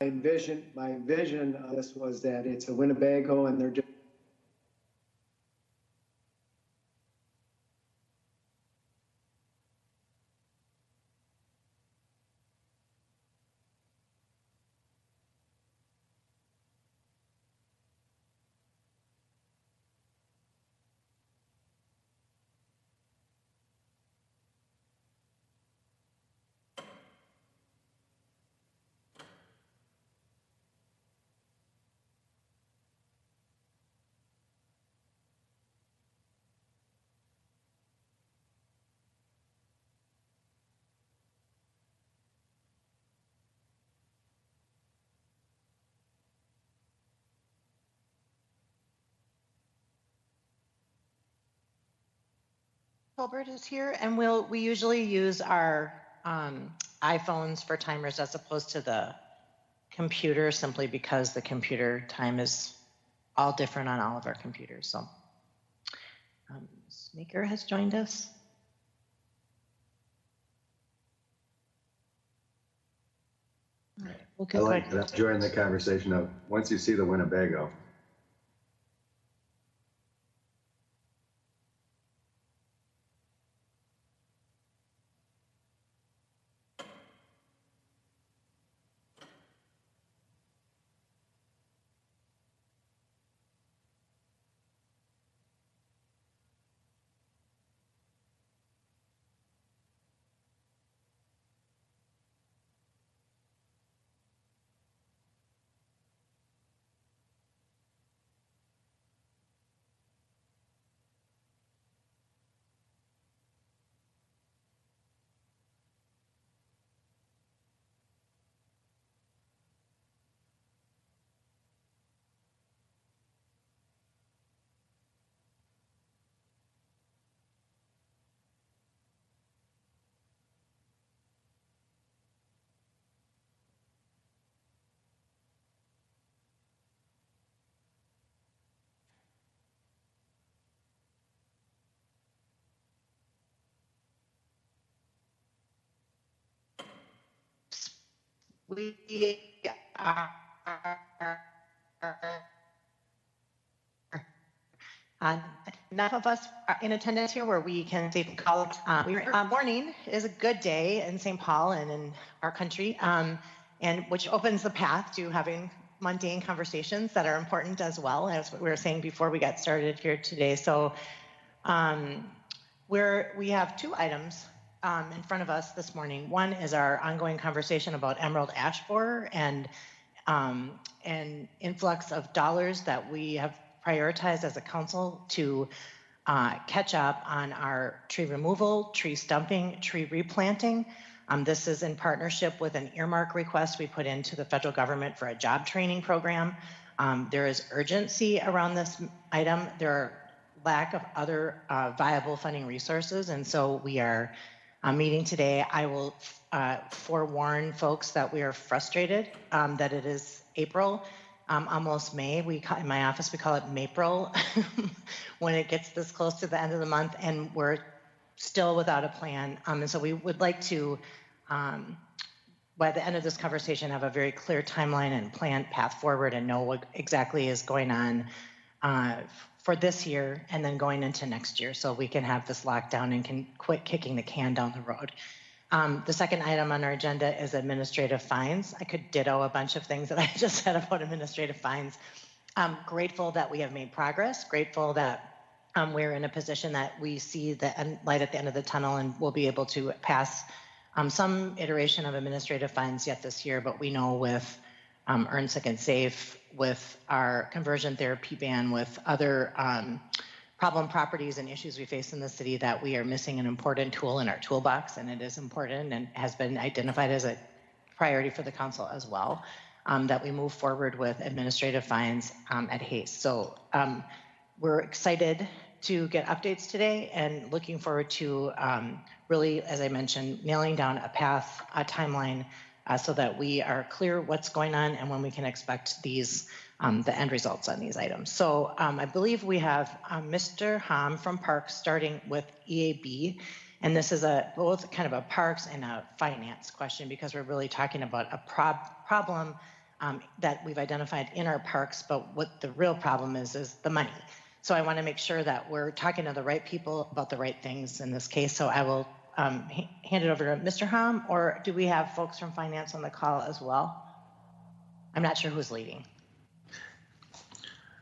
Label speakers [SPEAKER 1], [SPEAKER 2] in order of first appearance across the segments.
[SPEAKER 1] my vision of this was that it's a Winnebago and they're just
[SPEAKER 2] Colbert is here, and we usually use our iPhones for timers as opposed to the computer, simply because the computer time is all different on all of our computers. So, Sneaker has joined us. All right, we'll
[SPEAKER 3] I like that. Join the conversation of once you see the Winnebago.
[SPEAKER 2] We are enough of us are in attendance here where we can safely call it. Morning is a good day in St. Paul and in our country, and which opens the path to having mundane conversations that are important as well, as what we were saying before we got started here today. So we have two items in front of us this morning. One is our ongoing conversation about emerald ash borer and an influx of dollars that we have prioritized as a council to catch up on our tree removal, tree stumping, tree replanting. This is in partnership with an earmark request we put into the federal government for a job training program. There is urgency around this item. There are lack of other viable funding resources, and so we are meeting today. I will forewarn folks that we are frustrated that it is April, almost May. In my office, we call it Mapril when it gets this close to the end of the month, and we're still without a plan. And so we would like to, by the end of this conversation, have a very clear timeline and plan path forward and know what exactly is going on for this year and then going into next year, so we can have this lockdown and can quit kicking the can down the road. The second item on our agenda is administrative fines. I could ditto a bunch of things that I just said about administrative fines. I'm grateful that we have made progress, grateful that we're in a position that we see the light at the end of the tunnel and we'll be able to pass some iteration of administrative fines yet this year, but we know with Earn Sick and Safe, with our conversion therapy ban, with other problem properties and issues we face in the city, that we are missing an important tool in our toolbox, and it is important and has been identified as a priority for the council as well, that we move forward with administrative fines at haste. So we're excited to get updates today and looking forward to really, as I mentioned, nailing down a path, a timeline, so that we are clear what's going on and when we can expect these the end results on these items. So I believe we have Mr. Hom from Parks starting with EAB, and this is both kind of a Parks and a finance question, because we're really talking about a problem that we've identified in our parks, but what the real problem is the money. So I want to make sure that we're talking to the right people about the right things in this case. So I will hand it over to Mr. Hom, or do we have folks from finance on the call as well? I'm not sure who's leading.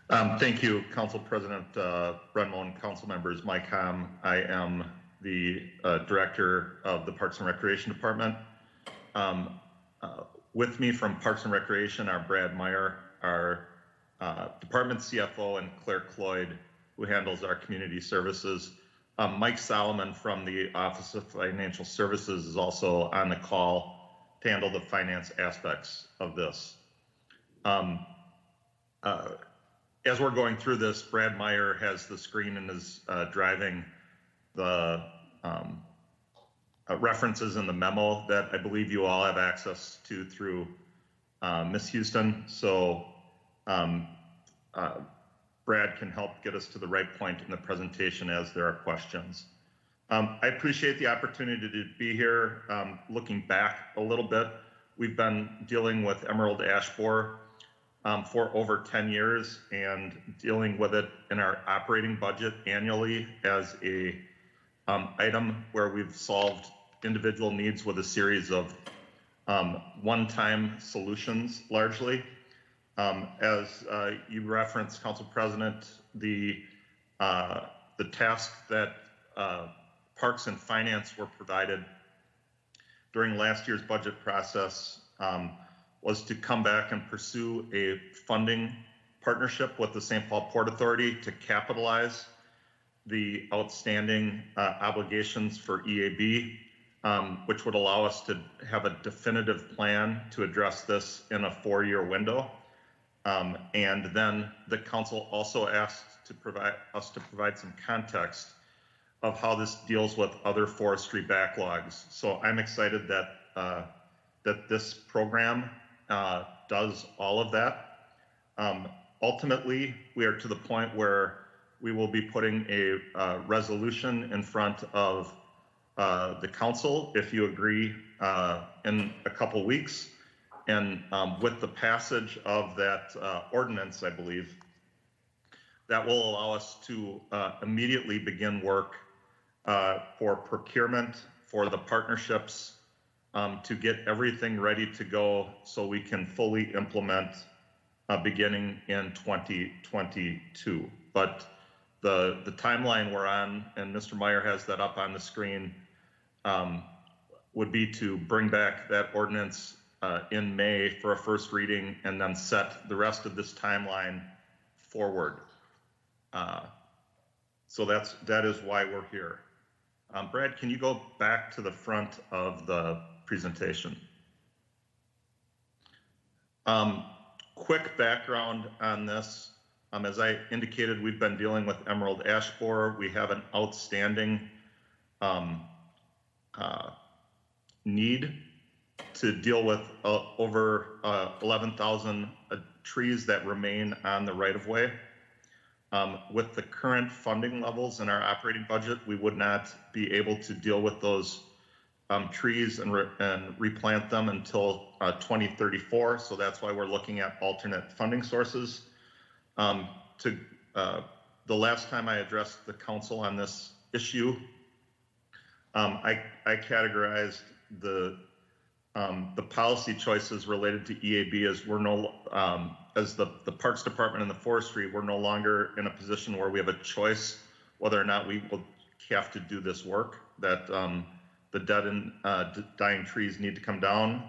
[SPEAKER 4] Thank you, Council President Renmo, Council members. Mike Hom. I am the Director of the Parks and Recreation Department. With me from Parks and Recreation are Brad Meyer, our Department CFO, and Claire Cloyd, who handles our community services. Mike Solomon from the Office of Financial Services is also on the call to handle the finance aspects of this. As we're going through this, Brad Meyer has the screen and is driving the references in the memo that I believe you all have access to through Ms. Houston. So Brad can help get us to the right point in the presentation as there are questions. I appreciate the opportunity to be here. Looking back a little bit, we've been dealing with emerald ash borer for over 10 years and dealing with it in our operating budget annually as a item where we've solved individual needs with a series of one-time solutions largely. As you referenced, Council President, the task that Parks and Finance were provided during last year's budget process was to come back and pursue a funding partnership with the St. Paul Port Authority to capitalize the outstanding obligations for EAB, which would allow us to have a definitive plan to address this in a 4-year window. And then the council also asked to provide some context of how this deals with other forestry backlogs. So I'm excited that that this program does all of that. Ultimately, we are to the point where we will be putting a resolution in front of the council, if you agree, in a couple weeks. And with the passage of that ordinance, I believe, that will allow us to immediately begin work for procurement, for the partnerships, to get everything ready to go so we can fully implement beginning in 2022. But the timeline we're on, and Mr. Meyer has that up on the screen, would be to bring back that ordinance in May for a first reading and then set the rest of this timeline forward. So that is why we're here. Brad, can you go back to the front of the presentation? Quick background on this. As I indicated, we've been dealing with emerald ash borer. We have an outstanding need to deal with over 11,000 trees that remain on the right-of-way. With the current funding levels in our operating budget, we would not be able to deal with those trees and replant them until 2034. So that's why we're looking at alternate funding sources. The last time I addressed the council on this issue, I categorized the policy choices related to EAB as as the Parks Department and the Forestry, we're no longer in a position where we have a choice whether or not we will have to do this work, that the dead and dying trees need to come down,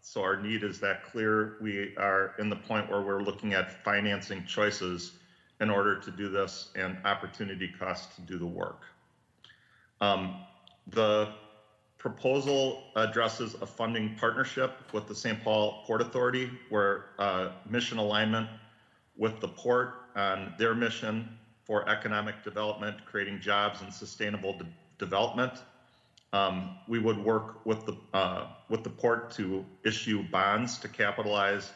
[SPEAKER 4] so our need is that clear. We are in the point where we're looking at financing choices in order to do this and opportunity costs to do the work. The proposal addresses a funding partnership with the St. Paul Port Authority, where mission alignment with the port on their mission for economic development, creating jobs and sustainable development. We would work with the port to issue bonds to capitalize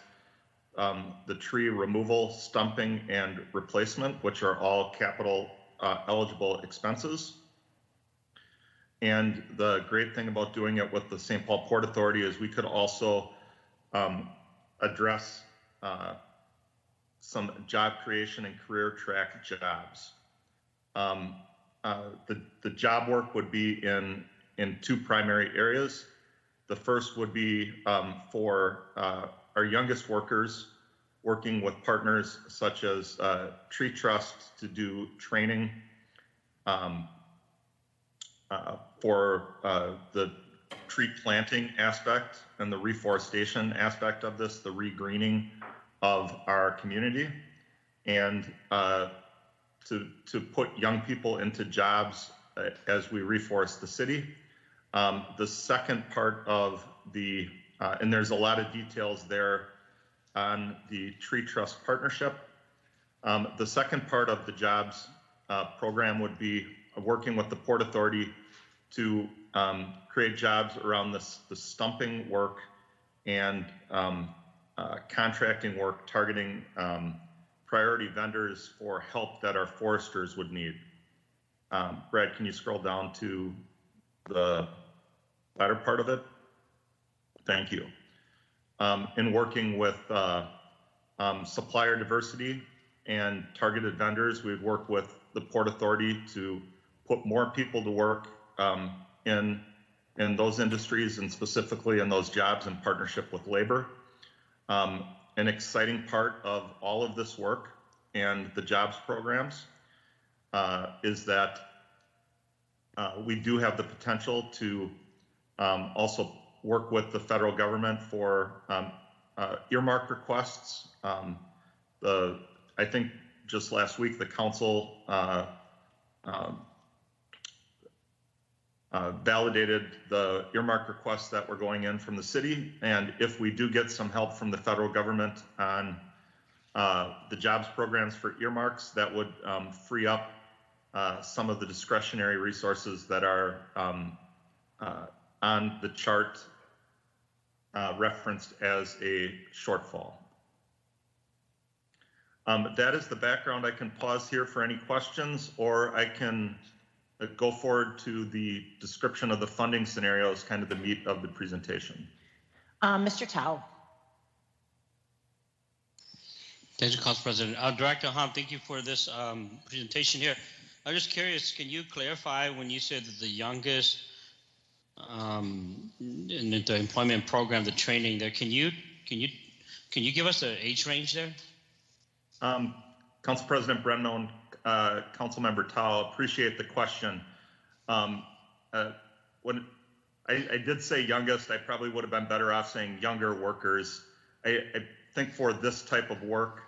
[SPEAKER 4] the tree removal, stumping, and replacement, which are all capital eligible expenses. And the great thing about doing it with the St. Paul Port Authority is we could also address some job creation and career track jobs. The job work would be in two primary areas. The first would be for our youngest workers, working with partners such as Tree Trust to do training for the tree planting aspect and the reforestation aspect of this, the regreening of our community, and to put young people into jobs as we reforest the city. The second part of the, and there's a lot of details there on the Tree Trust partnership. The second part of the jobs program would be working with the Port Authority to create jobs around the stumping work and contracting work targeting priority vendors for help that our foresters would need. Brad, can you scroll down to the latter part of it? Thank you. In working with supplier diversity and targeted vendors, we've worked with the Port Authority to put more people to work in those industries and specifically in those jobs in partnership with labor. An exciting part of all of this work and the jobs programs is that we do have the potential to also work with the federal government for earmark requests. I think just last week the council validated the earmark requests that were going in from the city, and if we do get some help from the federal government on the jobs programs for earmarks, that would free up some of the discretionary resources that are on the chart referenced as a shortfall. That is the background. I can pause here for any questions, or I can go forward to the description of the funding scenarios, kind of the meat of the presentation.
[SPEAKER 2] Mr. Tao.
[SPEAKER 5] Thank you, Council President. Director Hahn, thank you for this presentation here. I'm just curious, can you clarify when you said that the youngest in the employment program, the training there, can you give us an age range there?
[SPEAKER 4] Council President Bremno and Council Member Tao, appreciate the question. When I did say youngest, I probably would have been better off saying younger workers. I think for this type of work,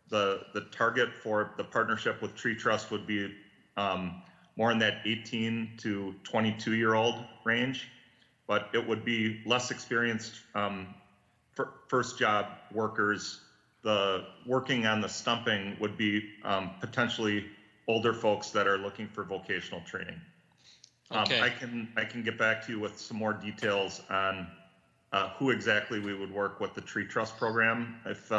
[SPEAKER 4] the target for the partnership with Tree Trust would be more in that 18 to 22-year-old range, but it would be less experienced first job workers. The working on the stumping would be potentially older folks that are looking for vocational training.
[SPEAKER 5] Okay.
[SPEAKER 4] I can get back to you with some more details on who exactly we would work with the Tree Trust program. If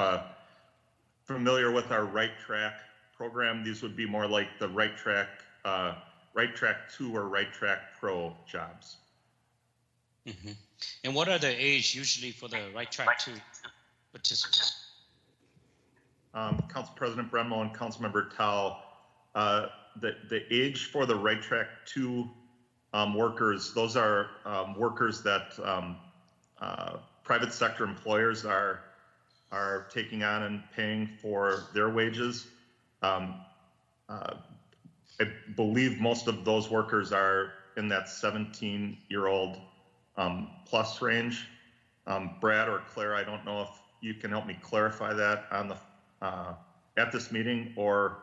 [SPEAKER 4] familiar with our Right Track program, these would be more like the Right Track 2 or Right Track Pro jobs.
[SPEAKER 5] Mm-hmm. And what are the age usually for the Right Track 2 participants?
[SPEAKER 4] Council President Bremmo and Councilmember Tao, the age for the Right Track 2 workers, those are workers that private sector employers are taking on and paying for their wages. I believe most of those workers are in that 17-year-old plus range. Brad or Claire, I don't know if you can help me clarify that on the at this meeting, or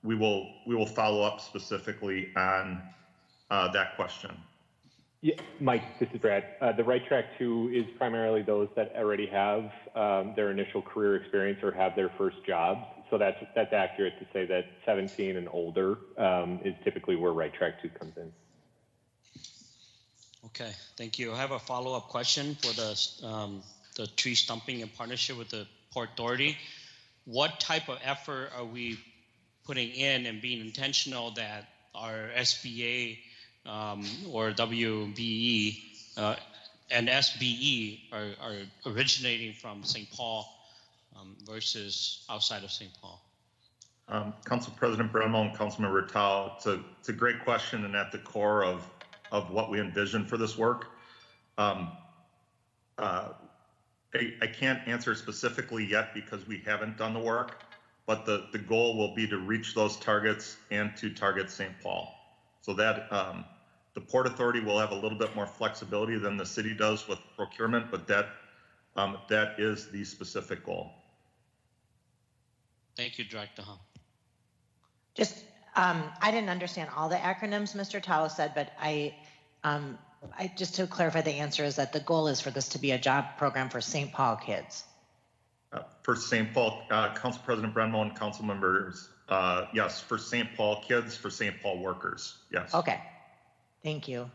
[SPEAKER 4] we will follow up specifically on that question.
[SPEAKER 6] Yeah, Mike, this is Brad. The Right Track 2 is primarily those that already have their initial career experience or have their first jobs. So that's accurate to say that 17 and older is typically where Right Track 2 comes in.
[SPEAKER 5] Okay, thank you. I have a follow-up question for the tree stumping in partnership with the Port Authority. What type of effort are we putting in and being intentional that our SBA or WBE and SBE are originating from St. Paul versus outside of St. Paul?
[SPEAKER 4] Council President Brenmo and Councilmember Tao, it's a great question and at the core of what we envision for this work. I can't answer specifically yet because we haven't done the work, but the goal will be to reach those targets and to target St. Paul. So that the Port Authority will have a little bit more flexibility than the city does with procurement, but that is the specific goal.
[SPEAKER 5] Thank you, Director Hom.
[SPEAKER 2] Just, I didn't understand all the acronyms Mr. Tao said, but I just to clarify, the answer is that the goal is for this to be a job program for St. Paul kids.
[SPEAKER 4] For St. Paul, Council President Brenmo and council members, yes, for St. Paul kids, for St. Paul workers, yes.
[SPEAKER 2] Okay, thank you.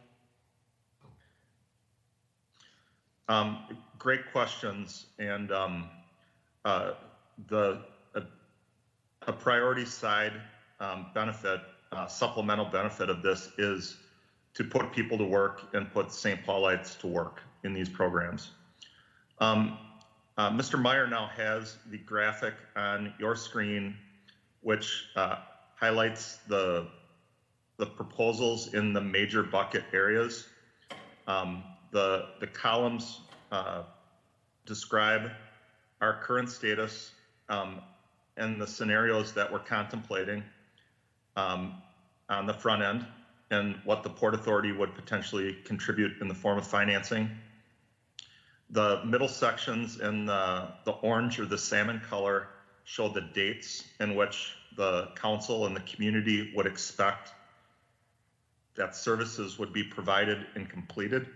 [SPEAKER 4] Great questions, and a priority side benefit, supplemental benefit of this is to put people to work and put St. Paulites to work in these programs. Mr. Meyer now has the graphic on your screen, which highlights the proposals in the major bucket areas. The columns describe our current status and the scenarios that we're contemplating on the front end and what the Port Authority would potentially contribute in the form of financing. The middle sections in the orange or the salmon color show the dates in which the council and the community would expect that services would be provided and completed.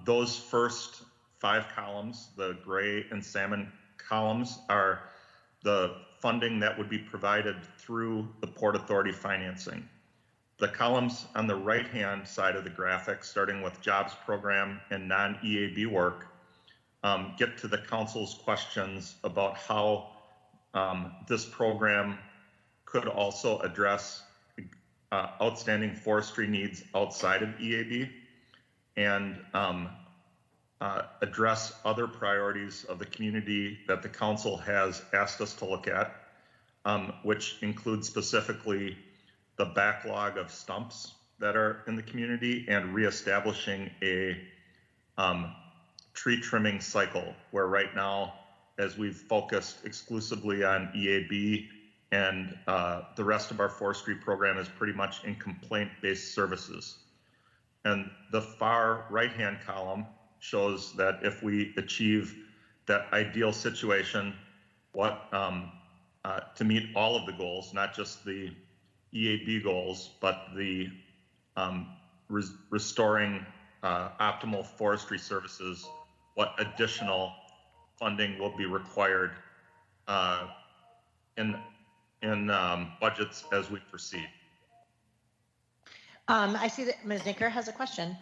[SPEAKER 4] Those first 5 columns, the gray and salmon columns, are the funding that would be provided through the Port Authority financing. The columns on the right-hand side of the graphic, starting with jobs program and non-EAB work, get to the council's questions about how this program could also address outstanding forestry needs outside of EAB and address other priorities of the community that the council has asked us to look at, which include specifically the backlog of stumps that are in the community and reestablishing a tree trimming cycle, where right now, as we've focused exclusively on EAB and the rest of our forestry program is pretty much in complaint-based services. And the far right-hand column shows that if we achieve that ideal situation, what to meet all of the goals, not just the EAB goals, but the restoring optimal forestry services, what additional funding will be required in budgets as we proceed.
[SPEAKER 2] I see that Ms. Nicker has a question.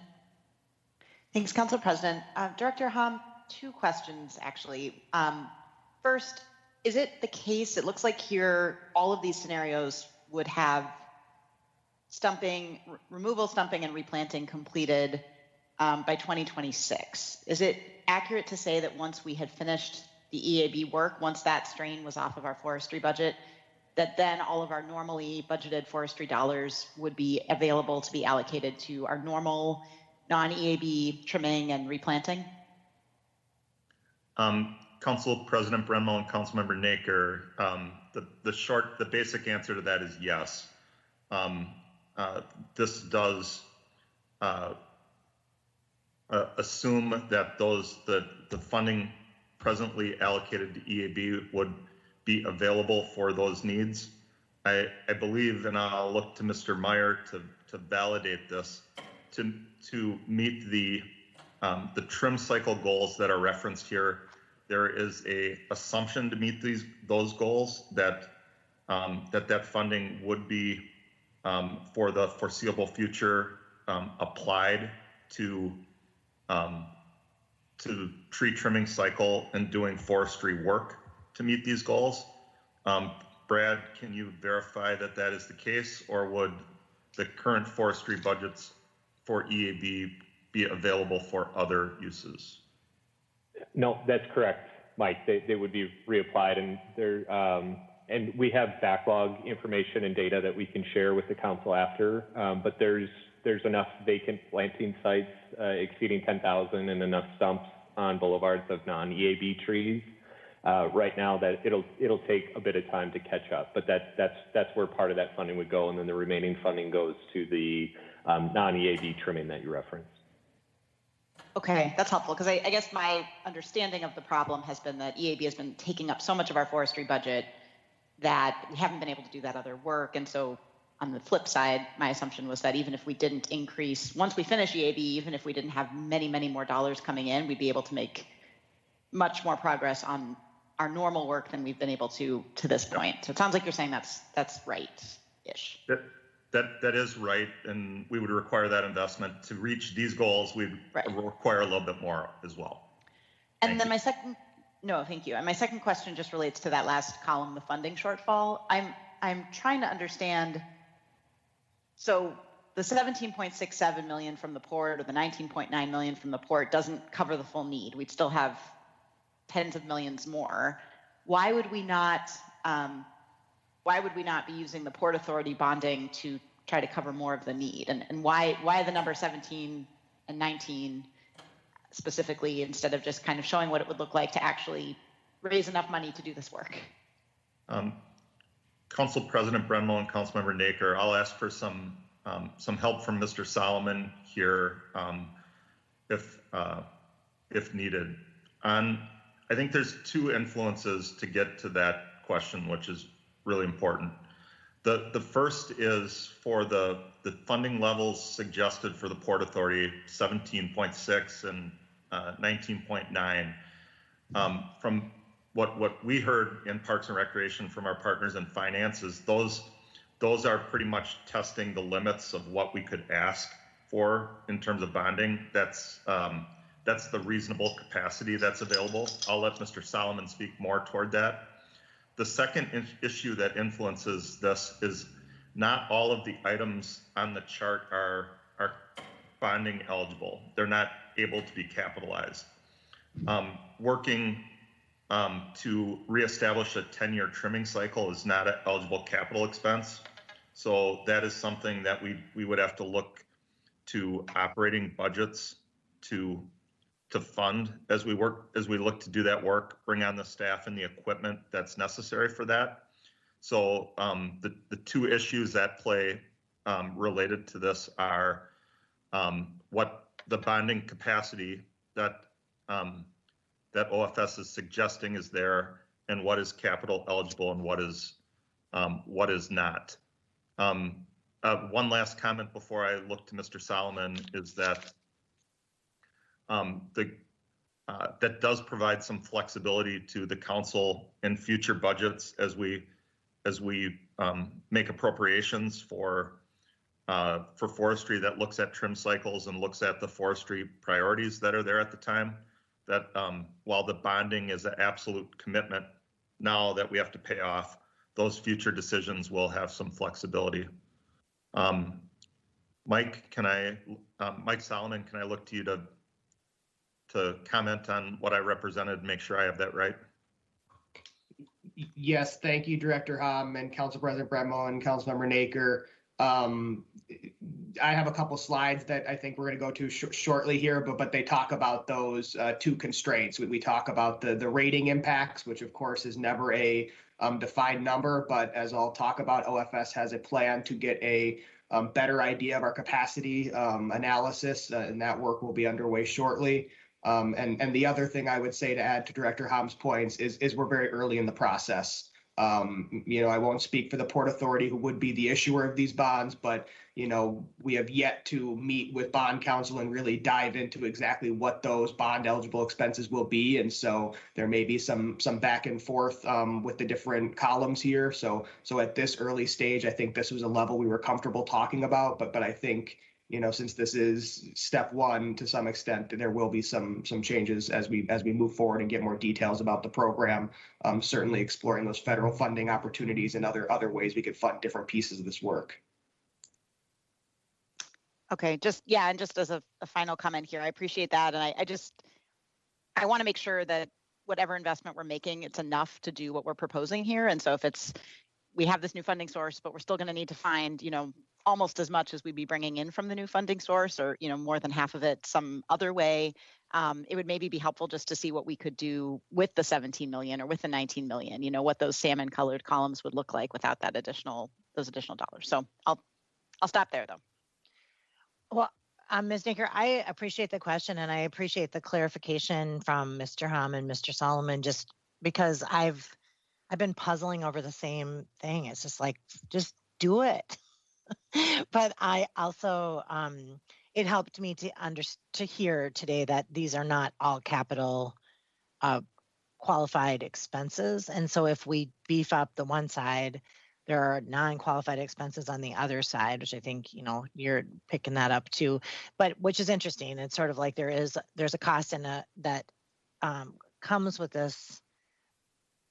[SPEAKER 7] Thanks, Council President. Director Hom, 2 questions actually. First, is it the case, it looks like here all of these scenarios would have stumping, removal, stumping, and replanting completed by 2026. Is it accurate to say that once we had finished the EAB work, once that strain was off of our forestry budget, that then all of our normally budgeted forestry dollars would be available to be allocated to our normal non-EAB trimming and replanting?
[SPEAKER 4] Council President Brenmo and Councilmember Naker, the basic answer to that is yes. This does assume that the funding presently allocated to EAB would be available for those needs. I believe, and I'll look to Mr. Meyer to validate this, to meet the trim cycle goals that are referenced here. There is a assumption to meet those goals that that funding would be for the foreseeable future applied to tree trimming cycle and doing forestry work to meet these goals. Brad, can you verify that that is the case, or would the current forestry budgets for EAB be available for other uses.
[SPEAKER 6] No, that's correct, Mike. They would be reapplied, and and we have backlog information and data that we can share with the council after. But there's enough vacant planting sites exceeding 10,000 and enough stumps on boulevards of non-EAB trees right now that it'll take a bit of time to catch up. But that's where part of that funding would go, and then the remaining funding goes to the non-EAB trimming that you referenced.
[SPEAKER 7] Okay, that's helpful, because I guess my understanding of the problem has been that EAB has been taking up so much of our forestry budget that we haven't been able to do that other work. And so on the flip side, my assumption was that even if we didn't increase, once we finish EAB, even if we didn't have many, many more dollars coming in, we'd be able to make much more progress on our normal work than we've been able to this point. So it sounds like you're saying that's right-ish.
[SPEAKER 4] That is right, and we would require that investment to reach these goals. We'd require a little bit more as well.
[SPEAKER 7] And then my second, no, thank you. And my second question just relates to that last column, the funding shortfall. I'm trying to understand. So the 17.67 million from the port or the 19.9 million from the port doesn't cover the full need. We'd still have tens of millions more. Why would we not? Why would we not be using the Port Authority bonding to try to cover more of the need? And why the number 17 and 19 specifically, instead of just kind of showing what it would look like to actually raise enough money to do this work?
[SPEAKER 4] Council President Brenmo and Councilmember Naker, I'll ask for some help from Mr. Solomon here if needed. I think there's two influences to get to that question, which is really important. The first is for the funding levels suggested for the Port Authority, 17.6 and 19.9. From what we heard in Parks and Recreation from our partners in finances, those are pretty much testing the limits of what we could ask for in terms of bonding. That's the reasonable capacity that's available. I'll let Mr. Solomon speak more toward that. The second issue that influences this is not all of the items on the chart are bonding eligible. They're not able to be capitalized. Working to reestablish a 10-year trimming cycle is not an eligible capital expense. So that is something that we would have to look to operating budgets to fund as we look to do that work, bring on the staff and the equipment that's necessary for that. So the two issues at play related to this are what the bonding capacity that OFS is suggesting is there, and what is capital eligible and what is not. One last comment before I look to Mr. Solomon is that that does provide some flexibility to the council in future budgets as we make appropriations for forestry that looks at trim cycles and looks at the forestry priorities that are there at the time. That while the bonding is an absolute commitment now that we have to pay off, those future decisions will have some flexibility. Mike Solomon, can I look to you to comment on what I represented, make sure I have that right?
[SPEAKER 1] Yes, thank you, Director Hom and Council President Brenmo and Councilmember Naker. I have a couple slides that I think we're going to go to shortly here, but they talk about those two constraints. We talk about the rating impacts, which of course is never a defined number, but as I'll talk about, OFS has a plan to get a better idea of our capacity analysis, and that work will be underway shortly. And the other thing I would say to add to Director Hom's points is we're very early in the process. I won't speak for the Port Authority, who would be the issuer of these bonds, but we have yet to meet with bond counsel and really dive into exactly what those bond eligible expenses will be. And so there may be some back and forth with the different columns here. So at this early stage, I think this was a level we were comfortable talking about, but I think since this is step one, to some extent, there will be some changes as we move forward and get more details about the program. Certainly exploring those federal funding opportunities and other ways we could fund different pieces of this work.
[SPEAKER 7] Okay, and just as a final comment here, I appreciate that. And I want to make sure that whatever investment we're making, it's enough to do what we're proposing here. And so if we have this new funding source, but we're still going to need to find, almost as much as we'd be bringing in from the new funding source, or, more than half of it some other way, it would maybe be helpful just to see what we could do with the 17 million or with the 19 million, what those salmon colored columns would look like without those additional dollars. So I'll stop there though.
[SPEAKER 2] Well, Ms. Naker, I appreciate the question and I appreciate the clarification from Mr. Hom and Mr. Solomon, just because I've been puzzling over the same thing. It's just like, just do it. But I also, it helped me to hear today that these are not all capital qualified expenses. And so if we beef up the one side, there are non-qualified expenses on the other side, which I think, you're picking that up too, but which is interesting. It's sort of like there's a cost that comes with this,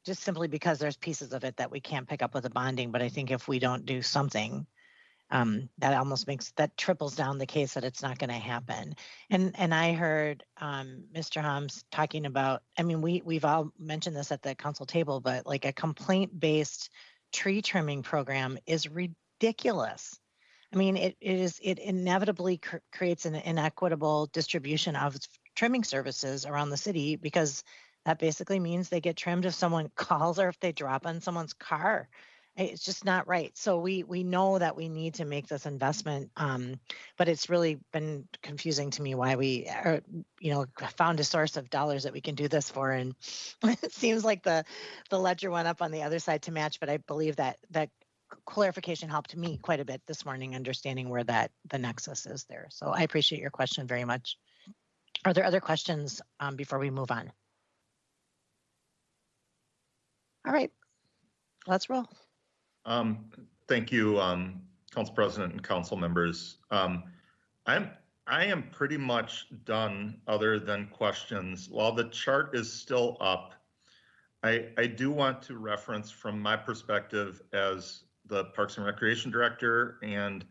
[SPEAKER 2] just simply because there's pieces of it that we can't pick up with the bonding. But I think if we don't do something, that almost triples down the case that it's not going to happen. And I heard Mr. Homs talking about, we've all mentioned this at the council table, but like a complaint-based tree trimming program is ridiculous. It inevitably creates an inequitable distribution of trimming services around the city, because that basically means they get trimmed if someone calls or if they drop on someone's car. It's just not right. So we know that we need to make this investment, but it's really been confusing to me why we are, found a source of dollars that we can do this for. And it seems like the ledger went up on the other side to match, but I believe that clarification helped me quite a bit this morning, understanding where the nexus is there. So I appreciate your question very much. Are there other questions before we move on? All right, let's roll.
[SPEAKER 4] Thank you, Council President and council members. I am pretty much done other than questions. While the chart is still up, I do want to reference from my perspective as the Parks and Recreation Director and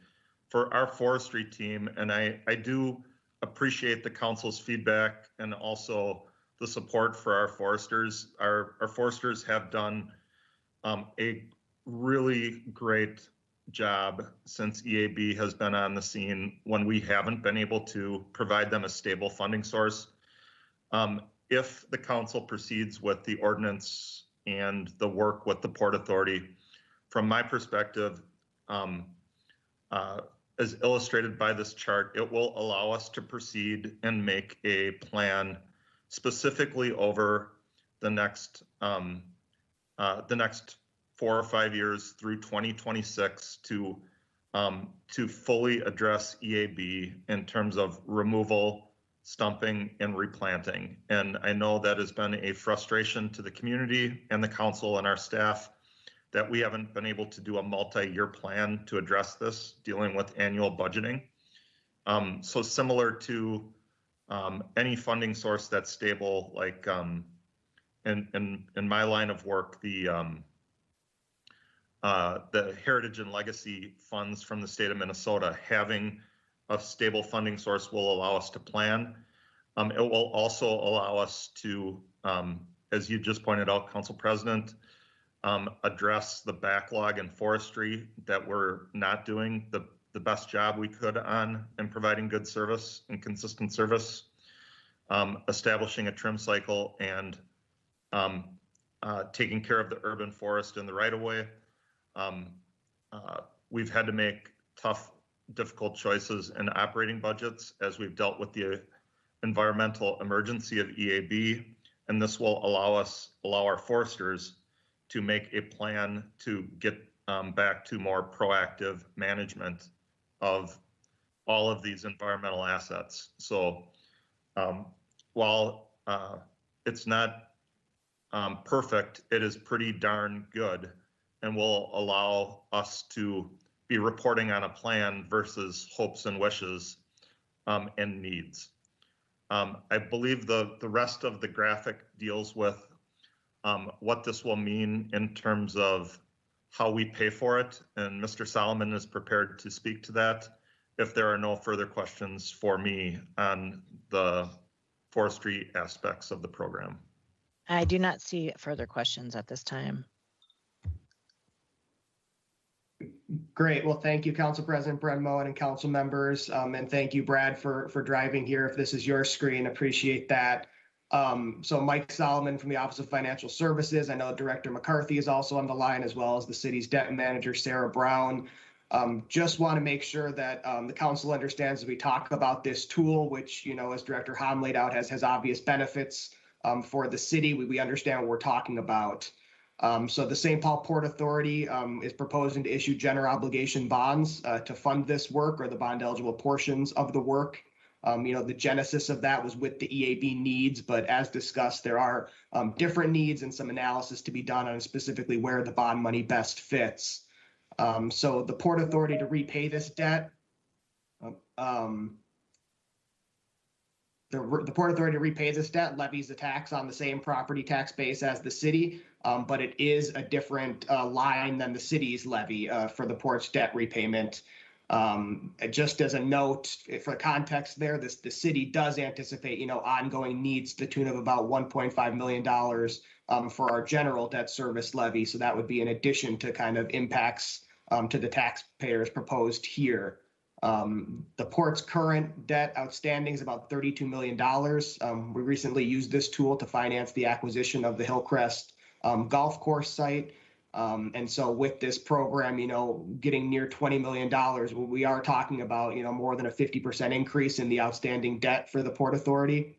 [SPEAKER 4] for our forestry team, and I do appreciate the council's feedback and also the support for our foresters. Our foresters have done a really great job since EAB has been on the scene when we haven't been able to provide them a stable funding source. If the council proceeds with the ordinance and the work with the Port Authority, from my perspective, as illustrated by this chart, it will allow us to proceed and make a plan specifically over the next 4 or 5 years through 2026 to fully address EAB in terms of removal, stumping, and replanting. And I know that has been a frustration to the community and the council and our staff that we haven't been able to do a multi-year plan to address this, dealing with annual budgeting. So similar to any funding source that's stable, like in my line of work, the Heritage and Legacy funds from the state of Minnesota, having a stable funding source will allow us to plan. It will also allow us to, as you just pointed out, Council President, address the backlog in forestry that we're not doing the best job we could on in providing good service and consistent service, establishing a trim cycle and taking care of the urban forest in the right of way. We've had to make tough, difficult choices in operating budgets as we've dealt with the environmental emergency of EAB, and this will allow our foresters to make a plan to get back to more proactive management of all of these environmental assets. So while it's not perfect, it is pretty darn good and will allow us to be reporting on a plan versus hopes and wishes and needs. I believe the rest of the graphic deals with what this will mean in terms of how we pay for it, and Mr. Solomon is prepared to speak to that if there are no further questions for me on the forestry aspects of the program.
[SPEAKER 8] I do not see further questions at this time.
[SPEAKER 1] Great. Well, thank you, Council President Brenmo and council members. And thank you, Brad, for driving here. If this is your screen, appreciate that. So Mike Solomon from the Office of Financial Services. I know Director McCarthy is also on the line, as well as the city's debt manager, Sarah Brown. Just want to make sure that the council understands as we talk about this tool, which, as Director Hahn laid out, has obvious benefits for the city. We understand what we're talking about. So the St. Paul Port Authority is proposing to issue general obligation bonds to fund this work, or the bond eligible portions of the work. The genesis of that was with the EAB needs, but as discussed, there are different needs and some analysis to be done on specifically where the bond money best fits. So the Port Authority to repay this debt, the Port Authority to repay this debt levies the tax on the same property tax base as the city, but it is a different line than the city's levy for the port's debt repayment. Just as a note, for context there, the city does anticipate, ongoing needs to the tune of about $1.5 million for our general debt service levy. So that would be in addition to kind of impacts to the taxpayers proposed here. The port's current debt outstanding is about $32 million. We recently used this tool to finance the acquisition of the Hillcrest golf course site. And so with this program, getting near $20 million, we are talking about, more than a 50% increase in the outstanding debt for the Port Authority.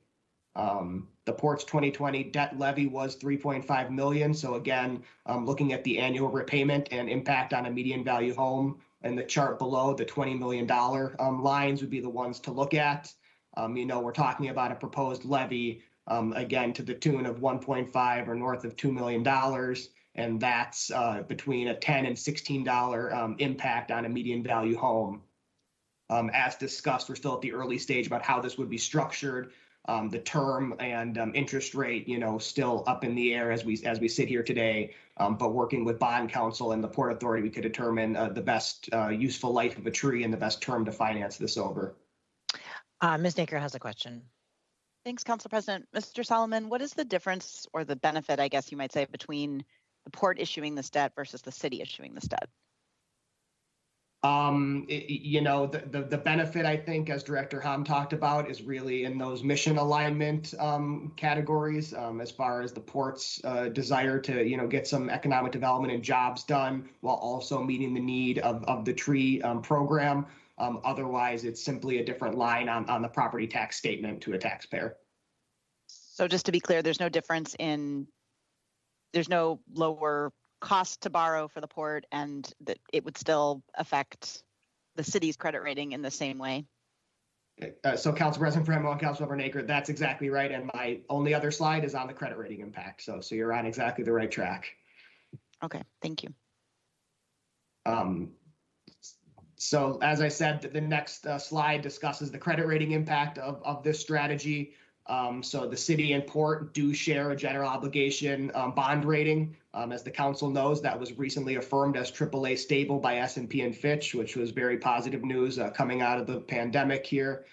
[SPEAKER 1] The port's 2020 debt levy was $3.5 million. So again, looking at the annual repayment and impact on a median value home, and the chart below, the $20 million lines would be the ones to look at. We're talking about a proposed levy, again, to the tune of 1.5 or north of $2 million. And that's between a $10 and $16 impact on a median value home. As discussed, we're still at the early stage about how this would be structured. The term and interest rate, still up in the air as we sit here today. But working with bond counsel and the Port Authority, we could determine the best useful life of a tree and the best term to finance this over.
[SPEAKER 8] Ms. Naker has a question.
[SPEAKER 7] Thanks, Council President. Mr. Solomon, what is the difference or the benefit, I guess you might say, between the port issuing this debt versus the city issuing this debt?
[SPEAKER 1] The benefit, I think, as Director Hahn talked about, is really in those mission alignment categories, as far as the port's desire to, get some economic development and jobs done while also meeting the need of the tree program. Otherwise, it's simply a different line on the property tax statement to a taxpayer.
[SPEAKER 7] So just to be clear, there's no difference there's no lower cost to borrow for the port, and that it would still affect the city's credit rating in the same way?
[SPEAKER 1] So Council President Brenmo and Councilmember Naker, that's exactly right. And my only other slide is on the credit rating impact. So you're on exactly the right track.
[SPEAKER 7] Okay, thank you.
[SPEAKER 1] So as I said, the next slide discusses the credit rating impact of this strategy. So the city and port do share a general obligation bond rating. As the council knows, that was recently affirmed as AAA stable by S&P and Fitch, which was very positive news coming out of the pandemic here.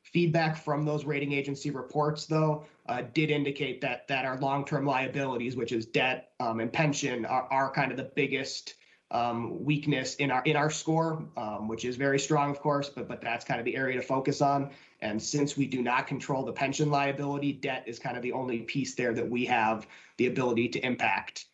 [SPEAKER 1] Feedback from those rating agency reports, though, did indicate that our long-term liabilities, which is debt and pension, are kind of the biggest weakness in our score, which is very strong, of course, but that's kind of the area to focus on. And since we do not control the pension liability, debt is kind of the only piece there that we have the ability to impact.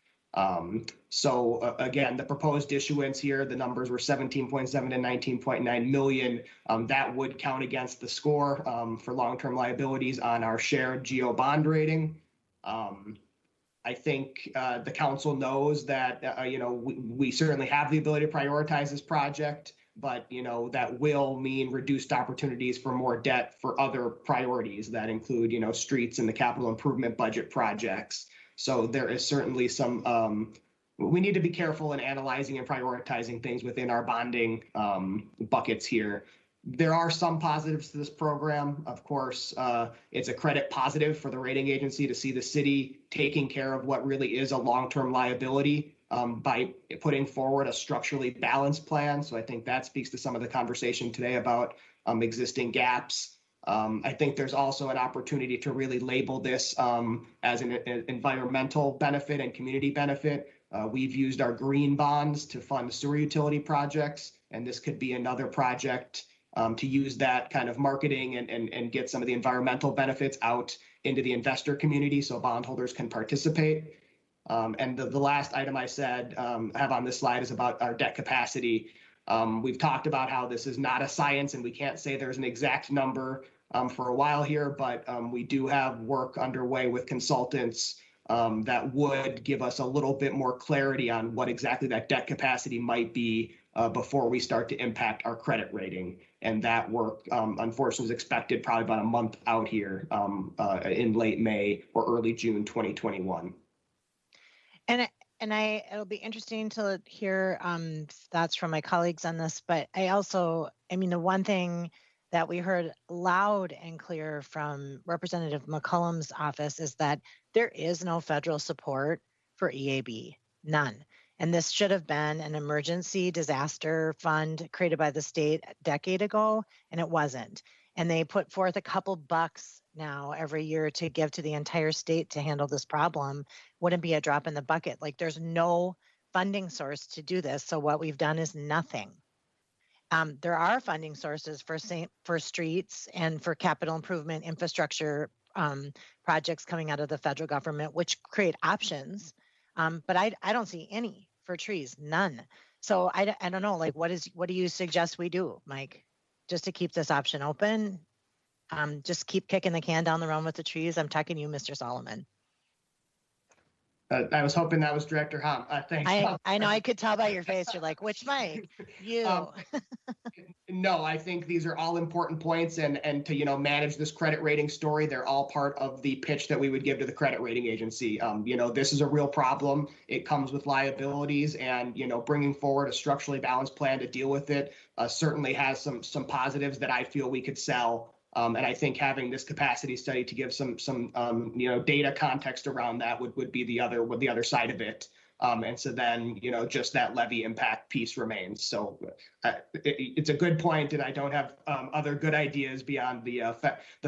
[SPEAKER 1] So again, the proposed issuance here, the numbers were 17.7 and 19.9 million. That would count against the score for long-term liabilities on our shared GO bond rating. I think the council knows that, we certainly have the ability to prioritize this project, but, that will mean reduced opportunities for more debt for other priorities that include, streets and the capital improvement budget projects. So there is certainly some, we need to be careful in analyzing and prioritizing things within our bonding buckets here. There are some positives to this program. Of course, it's a credit positive for the rating agency to see the city taking care of what really is a long-term liability by putting forward a structurally balanced plan. So I think that speaks to some of the conversation today about existing gaps. I think there's also an opportunity to really label this as an environmental benefit and community benefit. We've used our green bonds to fund sewer utility projects, and this could be another project to use that kind of marketing and get some of the environmental benefits out into the investor community so bondholders can participate. And the last item I said have on this slide is about our debt capacity. We've talked about how this is not a science and we can't say there's an exact number for a while here, but we do have work underway with consultants that would give us a little bit more clarity on what exactly that debt capacity might be before we start to impact our credit rating. And that work, unfortunately, is expected probably about a month out here in late May or early June 2021.
[SPEAKER 8] It'll be interesting to hear thoughts from my colleagues on this, but I mean, the one thing that we heard loud and clear from Representative McCollum's office is that there is no federal support for EAB, none. And this should have been an emergency disaster fund created by the state a decade ago, and it wasn't. And they put forth a couple bucks now every year to give to the entire state to handle this problem. Wouldn't be a drop in the bucket. Like, there's no funding source to do this. So what we've done is nothing. There are funding sources for streets and for capital improvement infrastructure projects coming out of the federal government, which create options. But I don't see any for trees, none. So I don't know, like, what do you suggest we do, Mike, just to keep this option open? Just keep kicking the can down the road with the trees. I'm talking to you, Mr. Solomon.
[SPEAKER 1] I was hoping that was Director Hom. Thanks.
[SPEAKER 8] I know, I could tell by your face. You're like, which Mike? You.
[SPEAKER 1] No, I think these are all important points, and to manage this credit rating story, they're all part of the pitch that we would give to the credit rating agency. This is a real problem. It comes with liabilities, and bringing forward a structurally balanced plan to deal with it certainly has some positives that I feel we could sell. And I think having this capacity study to give some data context around that would be the other side of it. And so then, just that levy impact piece remains. So it's a good point, and I don't have other good ideas beyond the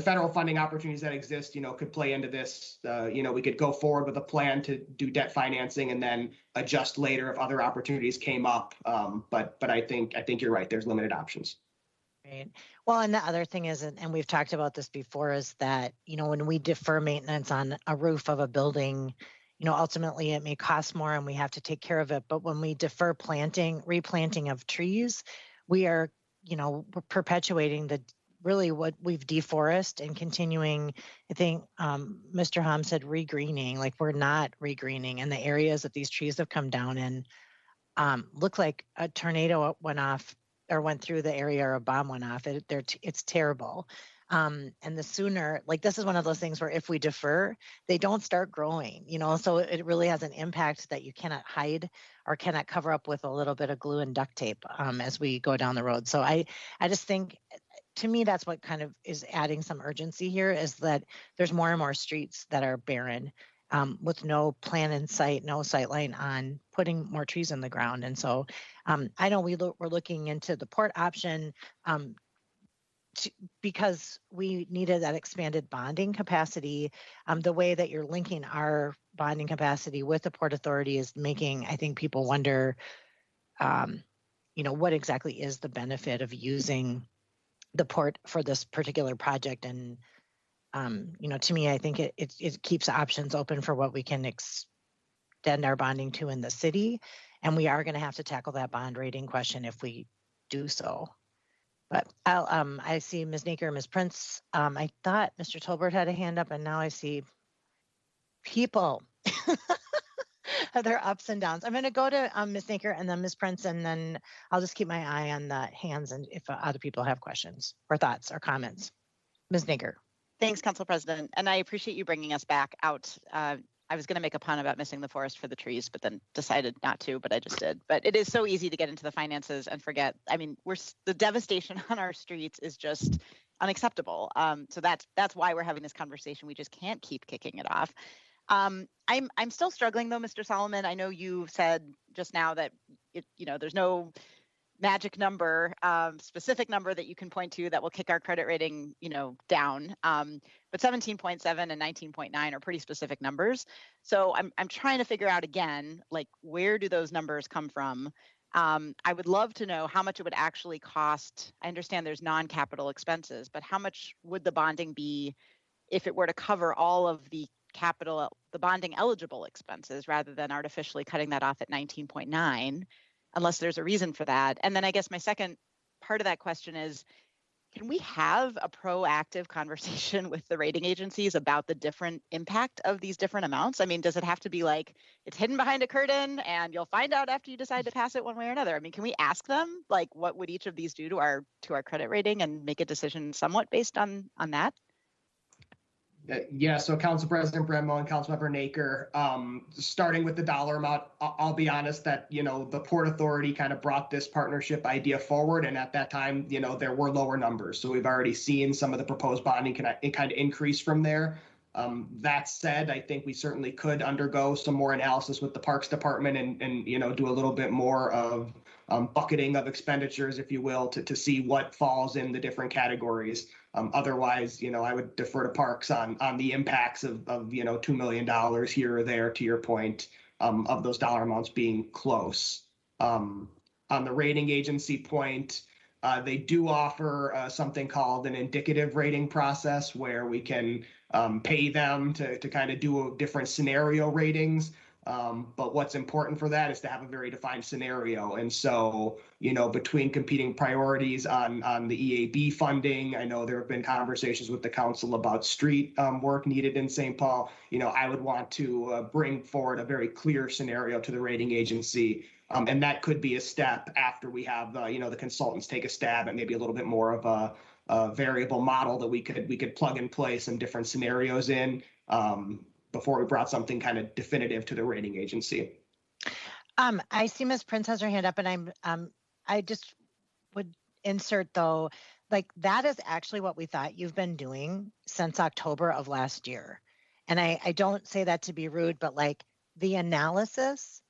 [SPEAKER 1] federal funding opportunities that exist, could play into this. We could go forward with a plan to do debt financing and then adjust later if other opportunities came up. But I think you're right. There's limited options.
[SPEAKER 8] Right. Well, and the other thing is, and we've talked about this before, is that, when we defer maintenance on a roof of a building, ultimately it may cost more and we have to take care of it. But when we defer replanting of trees, we are, we're perpetuating really what we've deforested and continuing. I think Mr. Hom said regreening, like we're not regreening, and the areas that these trees have come down in look like a tornado went through the area or a bomb went off. It's terrible. And the sooner, like, this is one of those things where if we defer, they don't start growing, so it really has an impact that you cannot hide or cannot cover up with a little bit of glue and duct tape as we go down the road. So I just think, to me, that's what kind of is adding some urgency here, is that there's more and more streets that are barren with no plan in sight, no sight line on putting more trees in the ground. And so I know we're looking into the port option because we needed that expanded bonding capacity. The way that you're linking our bonding capacity with the Port Authority is making, I think, people wonder, what exactly is the benefit of using the port for this particular project. And to me, I think it keeps options open for what we can extend our bonding to in the city. And we are going to have to tackle that bond rating question if we do so. But I see Ms. Naker, Ms. Prince. I thought Mr. Tolbert had a hand up, and now I see people. Their ups and downs. I'm going to go to Ms. Naker and then Ms. Prince, and then I'll just keep my eye on the hands and if other people have questions or thoughts or comments. Ms. Naker.
[SPEAKER 7] Thanks, Council President. And I appreciate you bringing us back out. I was going to make a pun about missing the forest for the trees, but then decided not to, but I just did. But it is so easy to get into the finances and forget. I mean, the devastation on our streets is just unacceptable. So that's why we're having this conversation. We just can't keep kicking it off. I'm still struggling though, Mr. Solomon. I know you said just now that there's no magic number, specific number that you can point to that will kick our credit rating, down. But 17.7 and 19.9 are pretty specific numbers. So I'm trying to figure out again, like, where do those numbers come from? I would love to know how much it would actually cost. I understand there's non-capital expenses, but how much would the bonding be if it were to cover all of the bonding eligible expenses rather than artificially cutting that off at 19.9, unless there's a reason for that. And then I guess my second part of that question is, can we have a proactive conversation with the rating agencies about the different impact of these different amounts? I mean, does it have to be like it's hidden behind a curtain and you'll find out after you decide to pass it one way or another? I mean, can we ask them, like, what would each of these do to our credit rating and make a decision somewhat based on that?
[SPEAKER 1] Yeah, so Council President Bremmo and Councilmember Naker, starting with the dollar amount, I'll be honest that, the Port Authority kind of brought this partnership idea forward. And at that time, there were lower numbers. So we've already seen some of the proposed bonding kind of increase from there. That said, I think we certainly could undergo some more analysis with the Parks Department and do a little bit more of bucketing of expenditures, if you will, to see what falls in the different categories. Otherwise, I would defer to Parks on the impacts of $2 million here or there, to your point, of those dollar amounts being close. On the rating agency point, they do offer something called an indicative rating process where we can pay them to kind of do different scenario ratings. But what's important for that is to have a very defined scenario. And so, between competing priorities on the EAB funding, I know there have been conversations with the council about street work needed in St. Paul. I would want to bring forward a very clear scenario to the rating agency. And that could be a step after we have, the consultants take a stab at maybe a little bit more of a variable model that we could plug and play some different scenarios in. Before we brought something kind of definitive to the rating agency.
[SPEAKER 8] I see Ms. Prince has her hand up, and I just would insert though, like that is actually what we thought you've been doing since October of last year. And I don't say that to be rude, but like the analysis,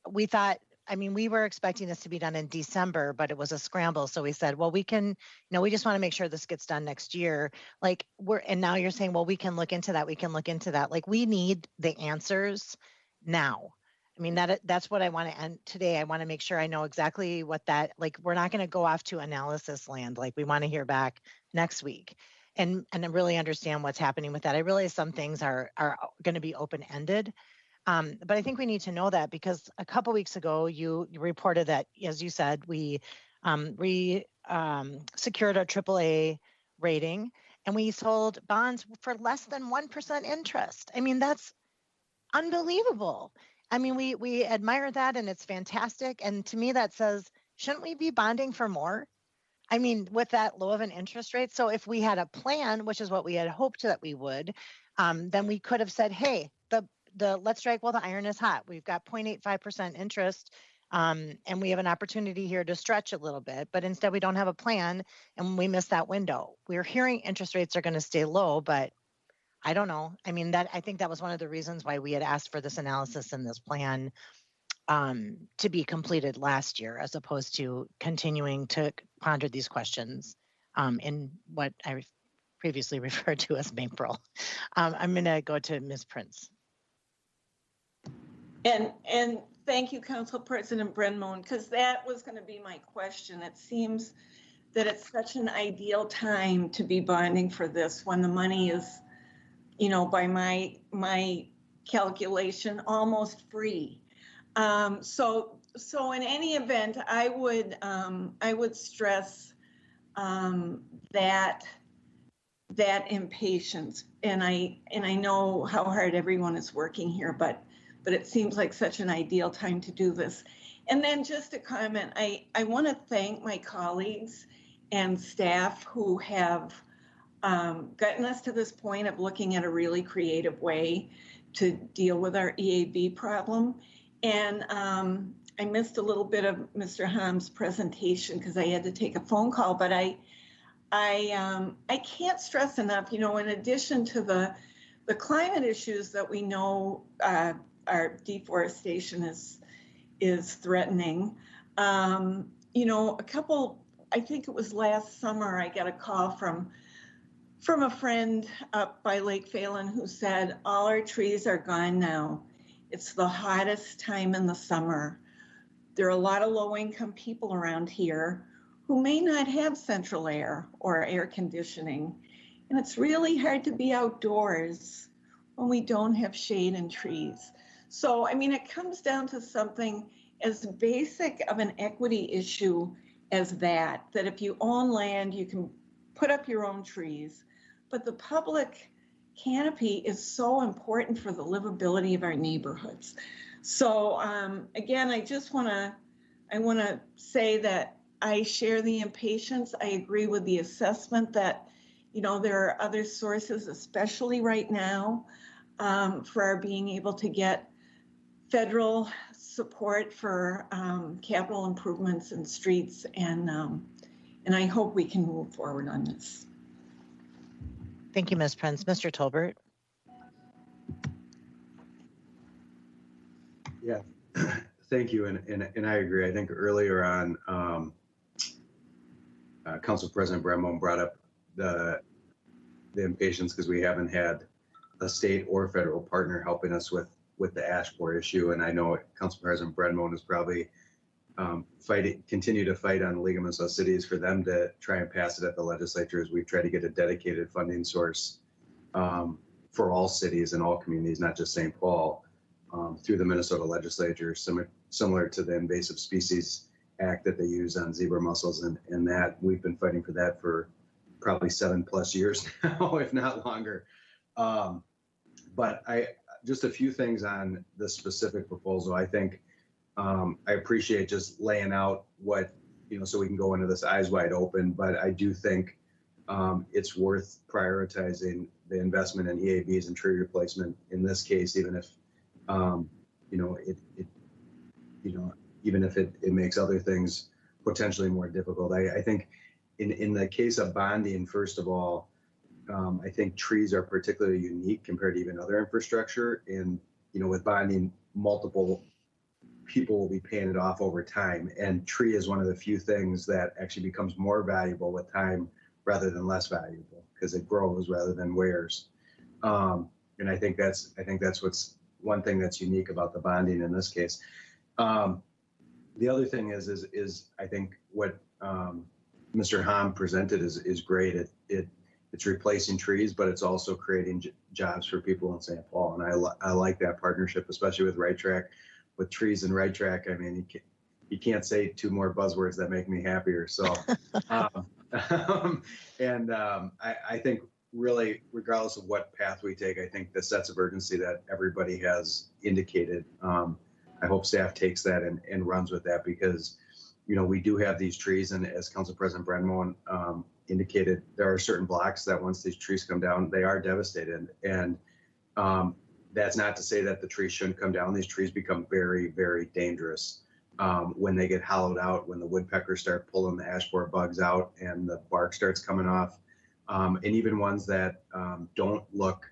[SPEAKER 8] we thought, we were expecting this to be done in December, but it was a scramble. So we said, well, we can, we just want to make sure this gets done next year. And now you're saying, well, we can look into that. We can look into that. Like, we need the answers now. That's what I want to end today. I want to make sure I know exactly what that, like, we're not going to go off to analysis land. Like, we want to hear back next week and really understand what's happening with that. I realize some things are going to be open-ended. But I think we need to know that because a couple weeks ago, you reported that, as you said, we secured our AAA rating and we sold bonds for less than 1% interest. That's unbelievable. We admire that and it's fantastic. And to me, that says, shouldn't we be bonding for more? With that low of an interest rate. So if we had a plan, which is what we had hoped that we would, then we could have said, hey, let's strike while the iron is hot. We've got 0.85% interest, and we have an opportunity here to stretch a little bit. But instead, we don't have a plan, and we miss that window. We're hearing interest rates are going to stay low, but I don't know. I think that was one of the reasons why we had asked for this analysis and this plan to be completed last year, as opposed to continuing to ponder these questions in what I previously referred to as April. I'm going to go to Ms. Prince.
[SPEAKER 9] And thank you, Council President Brenmone, because that was going to be my question. It seems that it's such an ideal time to be bonding for this when the money is, by my calculation, almost free. So in any event, I would stress that impatience, and I know how hard everyone is working here, but it seems like such an ideal time to do this. And then just a comment, I want to thank my colleagues and staff who have gotten us to this point of looking at a really creative way to deal with our EAB problem. And I missed a little bit of Mr. Ham's presentation because I had to take a phone call, but I can't stress enough, in addition to the the climate issues that we know our deforestation is threatening. You know, I think it was last summer, I got a call from a friend up by Lake Phelan who said, all our trees are gone now. It's the hottest time in the summer. There are a lot of low-income people around here who may not have central air or air conditioning. And it's really hard to be outdoors when we don't have shade and trees. So, I mean, it comes down to something as basic of an equity issue as that if you own land, you can put up your own trees. But the public canopy is so important for the livability of our neighborhoods. So again, I want to say that I share the impatience. I agree with the assessment that, you know, there are other sources, especially right now, for our being able to get federal support for capital improvements in streets, and I hope we can move forward on this.
[SPEAKER 8] Thank you, Ms. Prince. Mr. Tolbert.
[SPEAKER 3] Yeah, thank you. And I agree. I think earlier on, Council President Bremmo brought up the impatience because we haven't had a state or federal partner helping us with the ash borer issue. And I know Council President Bremmo is probably continue to fight on the League of Minnesota Cities for them to try and pass it at the legislature as we've tried to get a dedicated funding source for all cities and all communities, not just St. Paul, through the Minnesota legislature, similar to the Invasive Species Act that they use on zebra mussels, and that we've been fighting for that for probably 7+ years now, if not longer. But just a few things on the specific proposal. I think I appreciate just laying out what, you know, so we can go into this eyes wide open, but I do think it's worth prioritizing the investment in EAVs and tree replacement in this case, even if, you know, even if it makes other things potentially more difficult. I think in the case of bonding, first of all, I think trees are particularly unique compared to even other infrastructure. And, you know, with bonding, multiple people will be paying it off over time. And tree is one of the few things that actually becomes more valuable with time rather than less valuable because it grows rather than wears. And I think that's what's one thing that's unique about the bonding in this case. The other thing is I think what Mr. Hahn presented is great. It's replacing trees, but it's also creating jobs for people in St. Paul. And I like that partnership, especially with Right Track, with trees and Right Track. I mean, you can't say two more buzzwords that make me happier. So, I think really, regardless of what path we take, I think the sense of urgency that everybody has indicated, I hope staff takes that and runs with that because, you know, we do have these trees, and as Council President Brenmo indicated, there are certain blocks that once these trees come down, they are devastated. And that's not to say that the trees shouldn't come down. These trees become very, very dangerous when they get hollowed out, when the woodpeckers start pulling the ash borer bugs out and the bark starts coming off. And even ones that don't look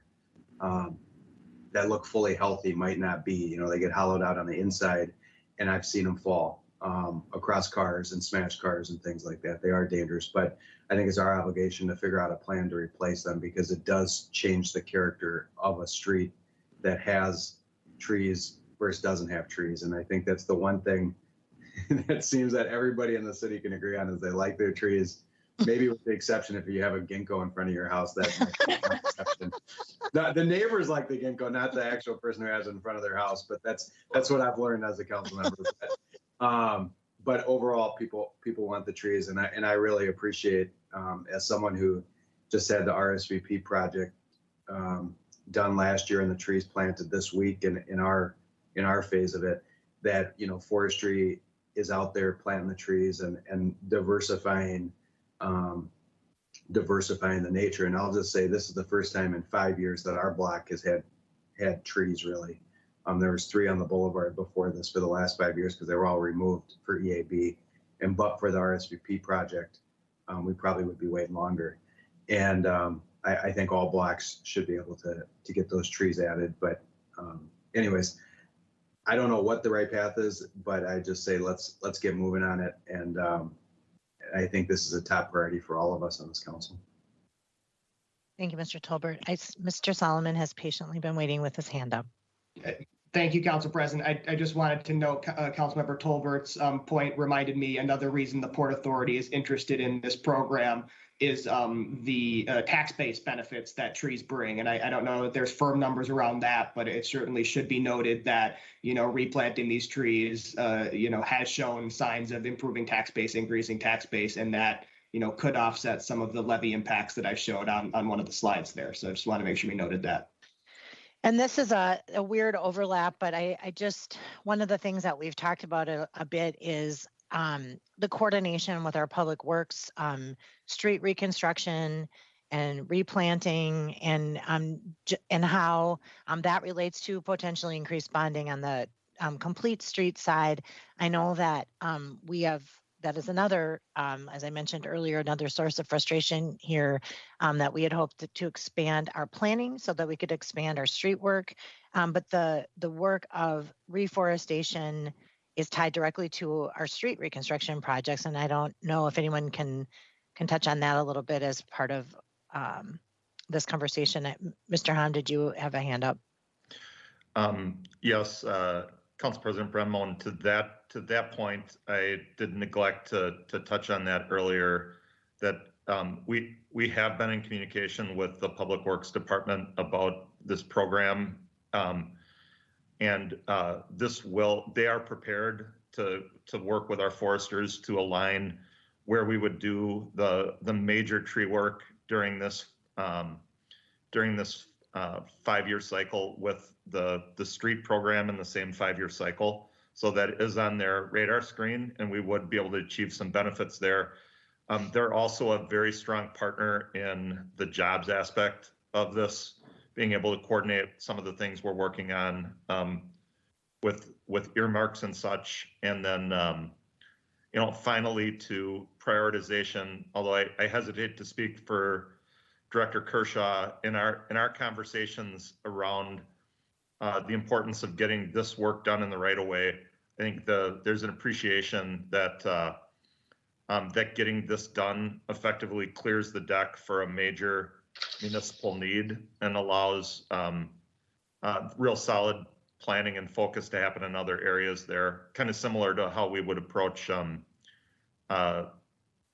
[SPEAKER 3] fully healthy might not be, you know, they get hollowed out on the inside, and I've seen them fall across cars and smash cars and things like that. They are dangerous, but I think it's our obligation to figure out a plan to replace them because it does change the character of a street that has trees versus doesn't have trees. And I think that's the one thing that seems that everybody in the city can agree on is they like their trees. Maybe with the exception if you have a ginkgo in front of your house, that's an exception. The neighbors like the ginkgo, not the actual person who has it in front of their house. But that's what I've learned as a council member. But overall, people want the trees, and I really appreciate as someone who just had the RSVP project done last year and the trees planted this week in our phase of it, that, you know, forestry is out there planting the trees and diversifying the nature. And I'll just say this is the first time in 5 years that our block has had trees really. There was 3 on the boulevard before this for the last 5 years because they were all removed for EAB. But for the RSVP project, we probably would be waiting longer. And I think all blocks should be able to get those trees added. But anyways, I don't know what the right path is, but I just say let's get moving on it. And I think this is a top priority for all of us on this council.
[SPEAKER 8] Thank you, Mr. Tolbert. Mr. Solomon has patiently been waiting with his hand up.
[SPEAKER 1] Thank you, Council President. I just wanted to note Councilmember Tolbert's point reminded me another reason the Port Authority is interested in this program is the tax-based benefits that trees bring. And I don't know if there's firm numbers around that, but it certainly should be noted that, replanting these trees, has shown signs of improving tax base, increasing tax base, and that, could offset some of the levy impacts that I showed on one of the slides there. So I just want to make sure we noted that.
[SPEAKER 8] And this is a weird overlap, but one of the things that we've talked about a bit is the coordination with our public works, street reconstruction and replanting, and how that relates to potentially increased bonding on the complete street side. I know that that is another, as I mentioned earlier, another source of frustration here, that we had hoped to expand our planning so that we could expand our street work. But the work of reforestation is tied directly to our street reconstruction projects. And I don't know if anyone can touch on that a little bit as part of this conversation. Mr. Hahn, did you have a hand up?
[SPEAKER 4] Yes, Council President Brenmoen, to that point, I did neglect to touch on that earlier, that we have been in communication with the Public Works Department about this program. And they are prepared to work with our foresters to align where we would do the major tree work during this 5-year cycle with the street program in the same 5-year cycle. So that is on their radar screen, and we would be able to achieve some benefits there. They're also a very strong partner in the jobs aspect of this, being able to coordinate some of the things we're working on with earmarks and such. And then, finally to prioritization, although I hesitate to speak for Director Kershaw, in our conversations around the importance of getting this work done in the right of way, I think there's an appreciation that that getting this done effectively clears the deck for a major municipal need and allows real solid planning and focus to happen in other areas there, kind of similar to how we would approach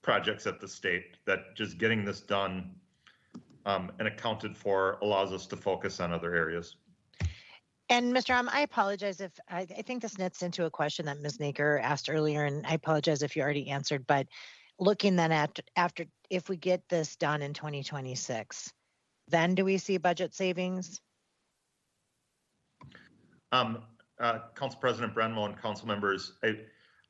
[SPEAKER 4] projects at the state, that just getting this done and accounted for allows us to focus on other areas.
[SPEAKER 8] And Mr. I apologize if I think this knits into a question that Ms. Naker asked earlier, and I apologize if you already answered, but looking then after if we get this done in 2026, then do we see budget savings?
[SPEAKER 4] Council President Brenmo and council members, I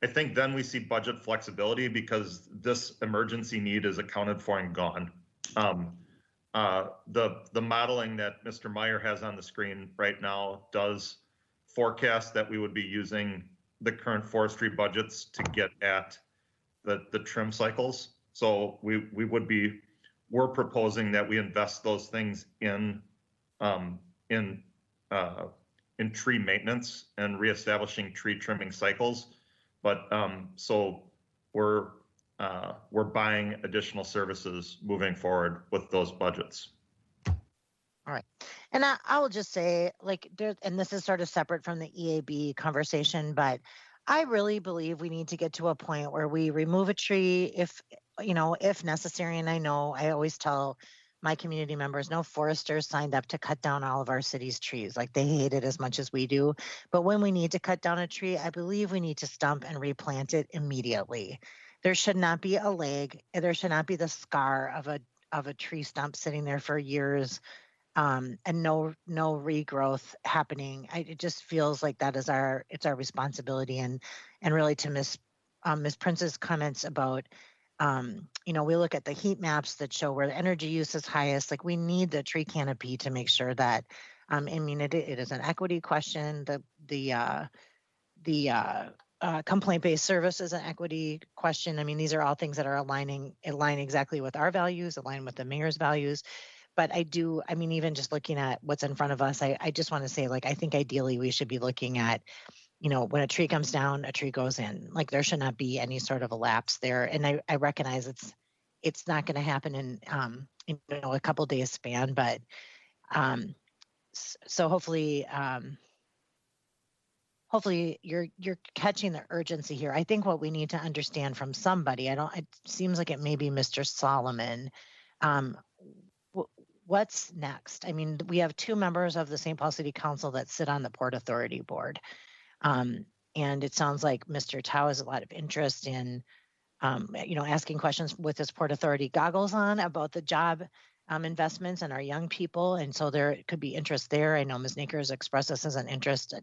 [SPEAKER 4] think then we see budget flexibility because this emergency need is accounted for and gone. The modeling that Mr. Meyer has on the screen right now does forecast that we would be using the current forestry budgets to get at the trim cycles. So we're proposing that we invest those things in tree maintenance and reestablishing tree trimming cycles. But so we're buying additional services moving forward with those budgets.
[SPEAKER 8] All right. And I will just say, and this is sort of separate from the EAB conversation, but I really believe we need to get to a point where we remove a tree if necessary. And I know I always tell my community members, no foresters signed up to cut down all of our city's trees. Like, they hate it as much as we do. But when we need to cut down a tree, I believe we need to stump and replant it immediately. There should not be a lag. There should not be the scar of a tree stump sitting there for years, and no regrowth happening. It just feels like that is our responsibility. And really, to Ms. Prince's comments about, we look at the heat maps that show where the energy use is highest. Like, we need the tree canopy to make sure that, it is an equity question. The complaint-based service is an equity question. These are all things that are align exactly with our values, align with the mayor's values. but I mean, even just looking at what's in front of us, I just want to say, like, I think ideally we should be looking at, you know, when a tree comes down, a tree goes in. Like, there should not be any sort of a lapse there. And I recognize it's not going to happen in you know, a couple days span, but so hopefully hopefully you're catching the urgency here. I think what we need to understand from somebody, it seems like it may be Mr. Solomon. What's next? I mean, we have 2 members of the St. Paul City Council that sit on the Port Authority Board. And it sounds like Mr. Tao has a lot of interest in, you know, asking questions with his Port Authority goggles on about the job investments and our young people. And so there could be interest there. I know Ms. Naker has expressed this as an interest.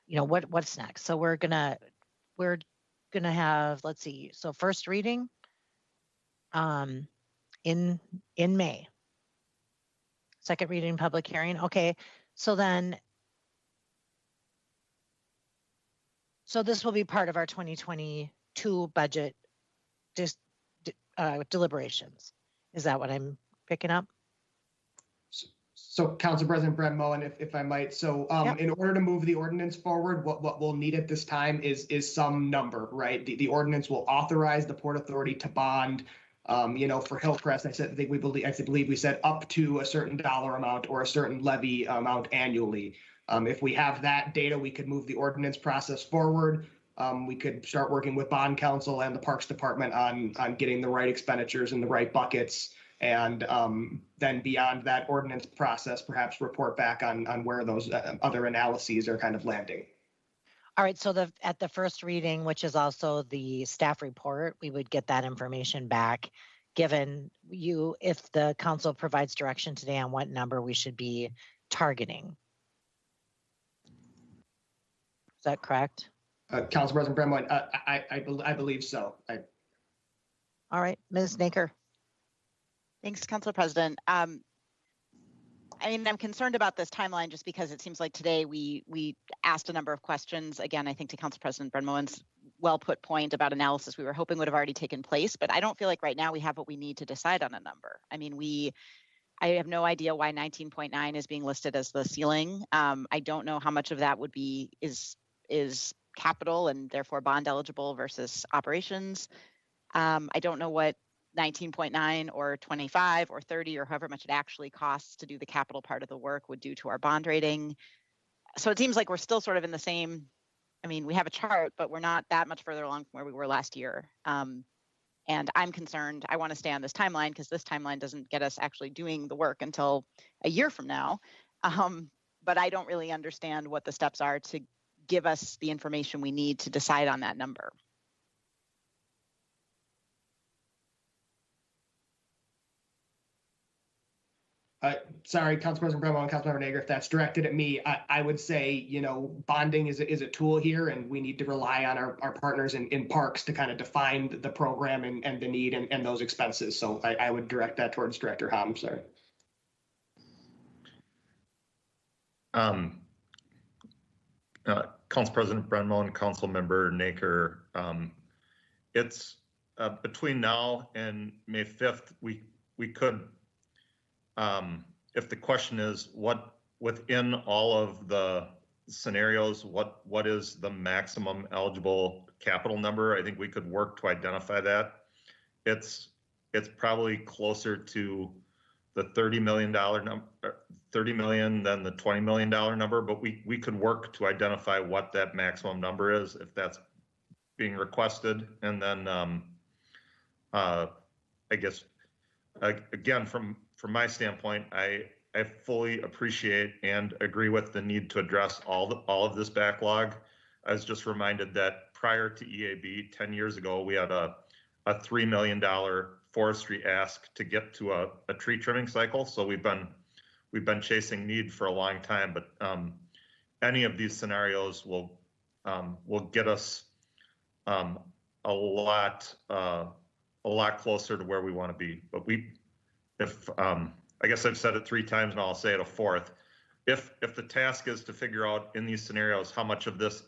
[SPEAKER 8] You know, what's next? So we're gonna have, let's see, so first reading in May. Second reading, public hearing. Okay, so this will be part of our 2022 budget deliberations. Is that what I'm picking up?
[SPEAKER 1] So Council President Brent Moen, if I might, so
[SPEAKER 8] Yep.
[SPEAKER 1] in order to move the ordinance forward, what we'll need at this time is some number, right? The ordinance will authorize the Port Authority to bond. You know, for Hillcrest, I believe we said up to a certain dollar amount or a certain levy amount annually. If we have that data, we could move the ordinance process forward. We could start working with bond counsel and the Parks Department on getting the right expenditures in the right buckets. And then beyond that ordinance process, perhaps report back on where those other analyses are kind of landing.
[SPEAKER 8] All right, so at the first reading, which is also the staff report, we would get that information back, given if the council provides direction today on what number we should be targeting. Is that correct?
[SPEAKER 1] Council President Bremlin, I believe so.
[SPEAKER 8] All right, Ms. Naker.
[SPEAKER 7] Thanks, Council President. I mean, I'm concerned about this timeline just because it seems like today we asked a number of questions. Again, I think to Council President Brenmoen's well put point about analysis we were hoping would have already taken place, but I don't feel like right now we have what we need to decide on a number. I mean, I have no idea why 19.9 is being listed as the ceiling. I don't know how much of that would be is capital and therefore bond eligible versus operations. I don't know what 19.9 or 25 or 30 or however much it actually costs to do the capital part of the work would do to our bond rating. So it seems like we're still sort of in the same, I mean, we have a chart, but we're not that much further along from where we were last year. And I'm concerned, I want to stay on this timeline because this timeline doesn't get us actually doing the work until a year from now. But I don't really understand what the steps are to give us the information we need to decide on that number.
[SPEAKER 1] Sorry, Council President Bremmo and Councilmember Nager, if that's directed at me, I would say, you know, bonding is a tool here, and we need to rely on our partners in parks to kind of define the program and the need and those expenses. So I would direct that towards Director Hom. Sorry.
[SPEAKER 4] Council President Bremmo and Councilmember Naker, it's between now and May 5th, we could. If the question is what within all of the scenarios, what is the maximum eligible capital number? I think we could work to identify that. It's probably closer to the $30 million number, 30 million than the $20 million number, but we could work to identify what that maximum number is if that's being requested. And then I guess again, from my standpoint, I fully appreciate and agree with the need to address all of this backlog. I was just reminded that prior to EAB 10 years ago, we had a $3 million forestry ask to get to a tree trimming cycle. So we've been chasing need for a long time, but any of these scenarios will get us a lot closer to where we want to be. But I guess I've said it 3 times and I'll say it a 4th. If the task is to figure out in these scenarios how much of this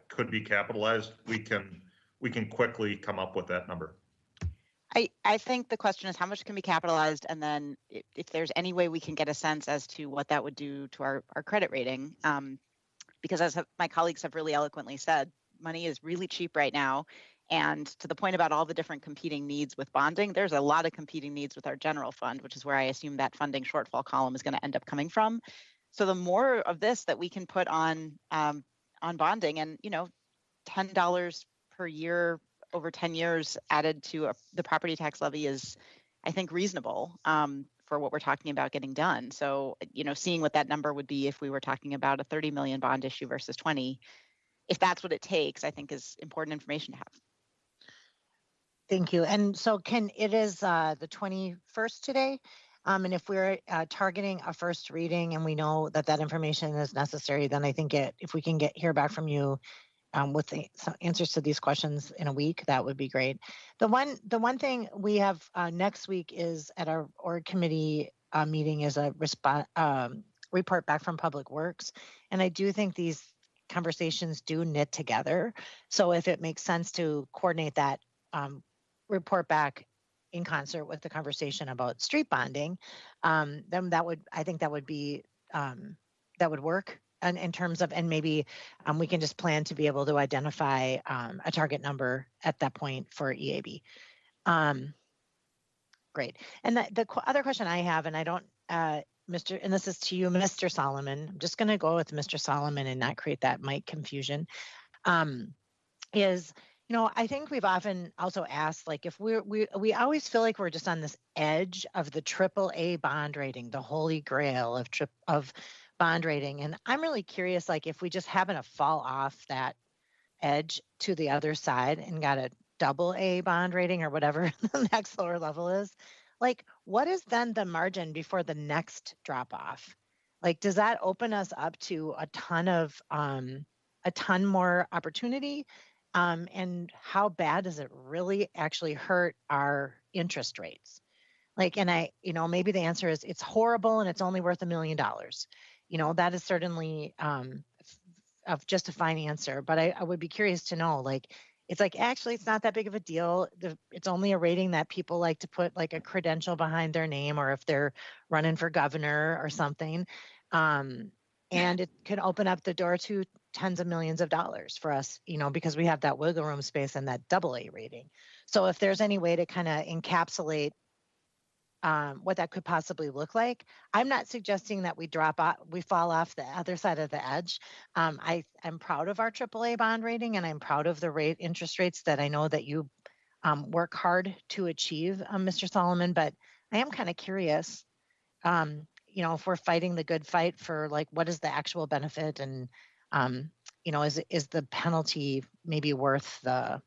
[SPEAKER 4] could be capitalized, we can quickly come up with that number.
[SPEAKER 7] I think the question is how much can be capitalized, and then if there's any way we can get a sense as to what that would do to our credit rating. Because as my colleagues have really eloquently said, money is really cheap right now. And to the point about all the different competing needs with bonding, there's a lot of competing needs with our general fund, which is where I assume that funding shortfall column is going to end up coming from. So the more of this that we can put on bonding, and $10 per year over 10 years added to the property tax levy is, I think, reasonable for what we're talking about getting done. So, seeing what that number would be if we were talking about a 30 million bond issue versus 20, if that's what it takes, I think is important information to have.
[SPEAKER 8] Thank you. And so it is the 21st today. And if we're targeting a first reading and we know that information is necessary, then I think if we can hear back from you with the answers to these questions in a week, that would be great. The one thing we have next week is at our org committee meeting is a report back from Public Works. And I do think these conversations do knit together. So if it makes sense to coordinate that report back in concert with the conversation about street bonding, then I think that would be that would work. And in terms of, and maybe we can just plan to be able to identify a target number at that point for EAB. Great. And the other question I have, and I don't, and this is to you, Mr. Solomon. I'm just going to go with Mr. Solomon and not create that mic confusion. Is, I think we've often also asked, like, if we always feel like we're just on this edge of the AAA bond rating, the holy grail of bond rating. And I'm really curious, like, if we just happen to fall off that edge to the other side and got a AA bond rating or whatever the next lower level is, like, what is then the margin before the next drop off? Like, does that open us up to a ton more opportunity? And how bad does it really actually hurt our interest rates? Like, and maybe the answer is it's horrible and it's only worth $1 million. That is certainly of just a fine answer, but I would be curious to know, like, it's like, actually, it's not that big of a deal. It's only a rating that people like to put like a credential behind their name, or if they're running for governor or something. And it can open up the door to tens of millions of dollars for us, because we have that wiggle room space and that AA rating. So if there's any way to kind of encapsulate what that could possibly look like, I'm not suggesting that we fall off the other side of the edge. I'm proud of our AAA bond rating, and I'm proud of the interest rates that I know that you work hard to achieve, Mr. Solomon. But I am kind of curious, if we're fighting the good fight for, like, what is the actual benefit, and is the penalty maybe worth the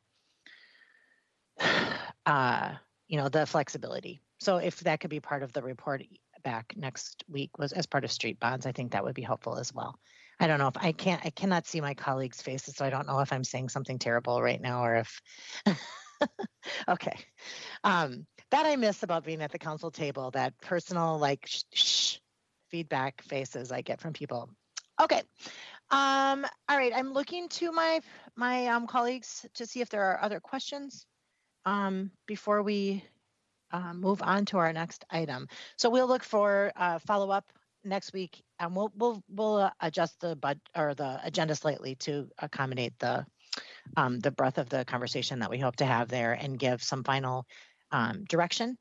[SPEAKER 8] the flexibility? So if that could be part of the report back next week was as part of street bonds, I think that would be helpful as well. I don't know if I cannot see my colleagues' faces, so I don't know if I'm saying something terrible right now or if, okay. That I miss about being at the council table, that personal, like, shh feedback faces I get from people. Okay. All right. I'm looking to my colleagues to see if there are other questions before we move on to our next item. So we'll look for follow-up next week, and we'll adjust the agenda slightly to accommodate the breadth of the conversation that we hope to have there, and give some final direction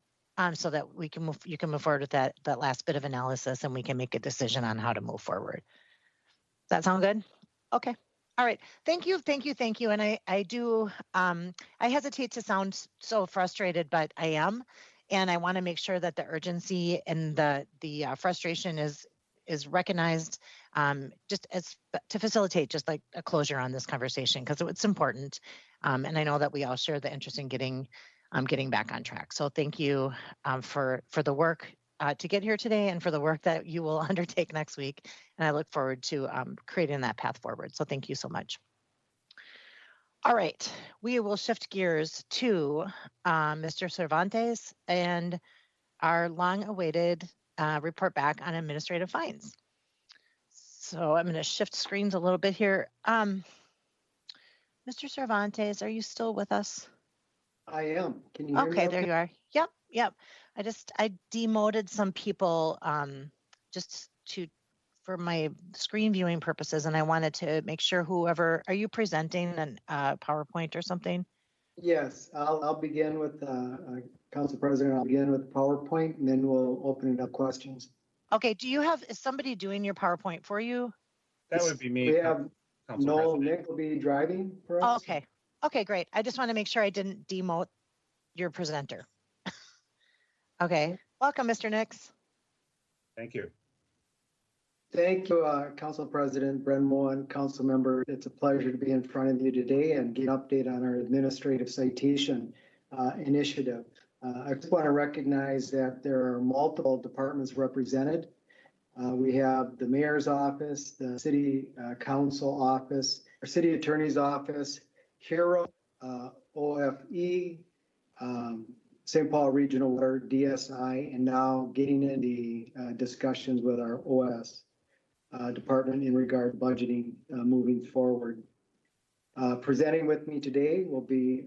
[SPEAKER 8] so that you can move forward with that last bit of analysis, and we can make a decision on how to move forward. Does that sound good? Okay. All right. Thank you. And I do, I hesitate to sound so frustrated, but I am. And I want to make sure that the urgency and the frustration is recognized, just as to facilitate just like a closure on this conversation, because it's important. And I know that we all share the interest in getting back on track. So thank you for the work to get here today, and for the work that you will undertake next week. And I look forward to creating that path forward. So thank you so much. All right, we will shift gears to Mr. Cervantes and our long-awaited report back on administrative fines. So I'm going to shift screens a little bit here. Mr. Cervantes, are you still with us?
[SPEAKER 10] I am. Can you hear me?
[SPEAKER 8] Okay, there you are. Yep, yep. I demoted some people just for my screen viewing purposes, and I wanted to make sure whoever, are you presenting an PowerPoint or something?
[SPEAKER 10] Yes, I'll begin with Council President. I'll begin with PowerPoint, and then we'll open it up questions.
[SPEAKER 8] Okay, is somebody doing your PowerPoint for you?
[SPEAKER 11] That would be me.
[SPEAKER 10] We have
[SPEAKER 11] Council
[SPEAKER 10] Noel
[SPEAKER 11] President.
[SPEAKER 10] Nick will be driving for us.
[SPEAKER 8] Okay, okay, great. I just want to make sure I didn't demote your presenter. Okay, welcome, Mr. Nix.
[SPEAKER 11] Thank you.
[SPEAKER 10] Thank you, Council President Brenmo and Council Member. It's a pleasure to be in front of you today and get an update on our administrative citation initiative. I just want to recognize that there are multiple departments represented. We have the mayor's office, the city council office, our city attorney's office, HERO, OFE, St. Paul Regional Water, DSI, and now getting into the discussions with our OS department in regard to budgeting moving forward. Presenting with me today will be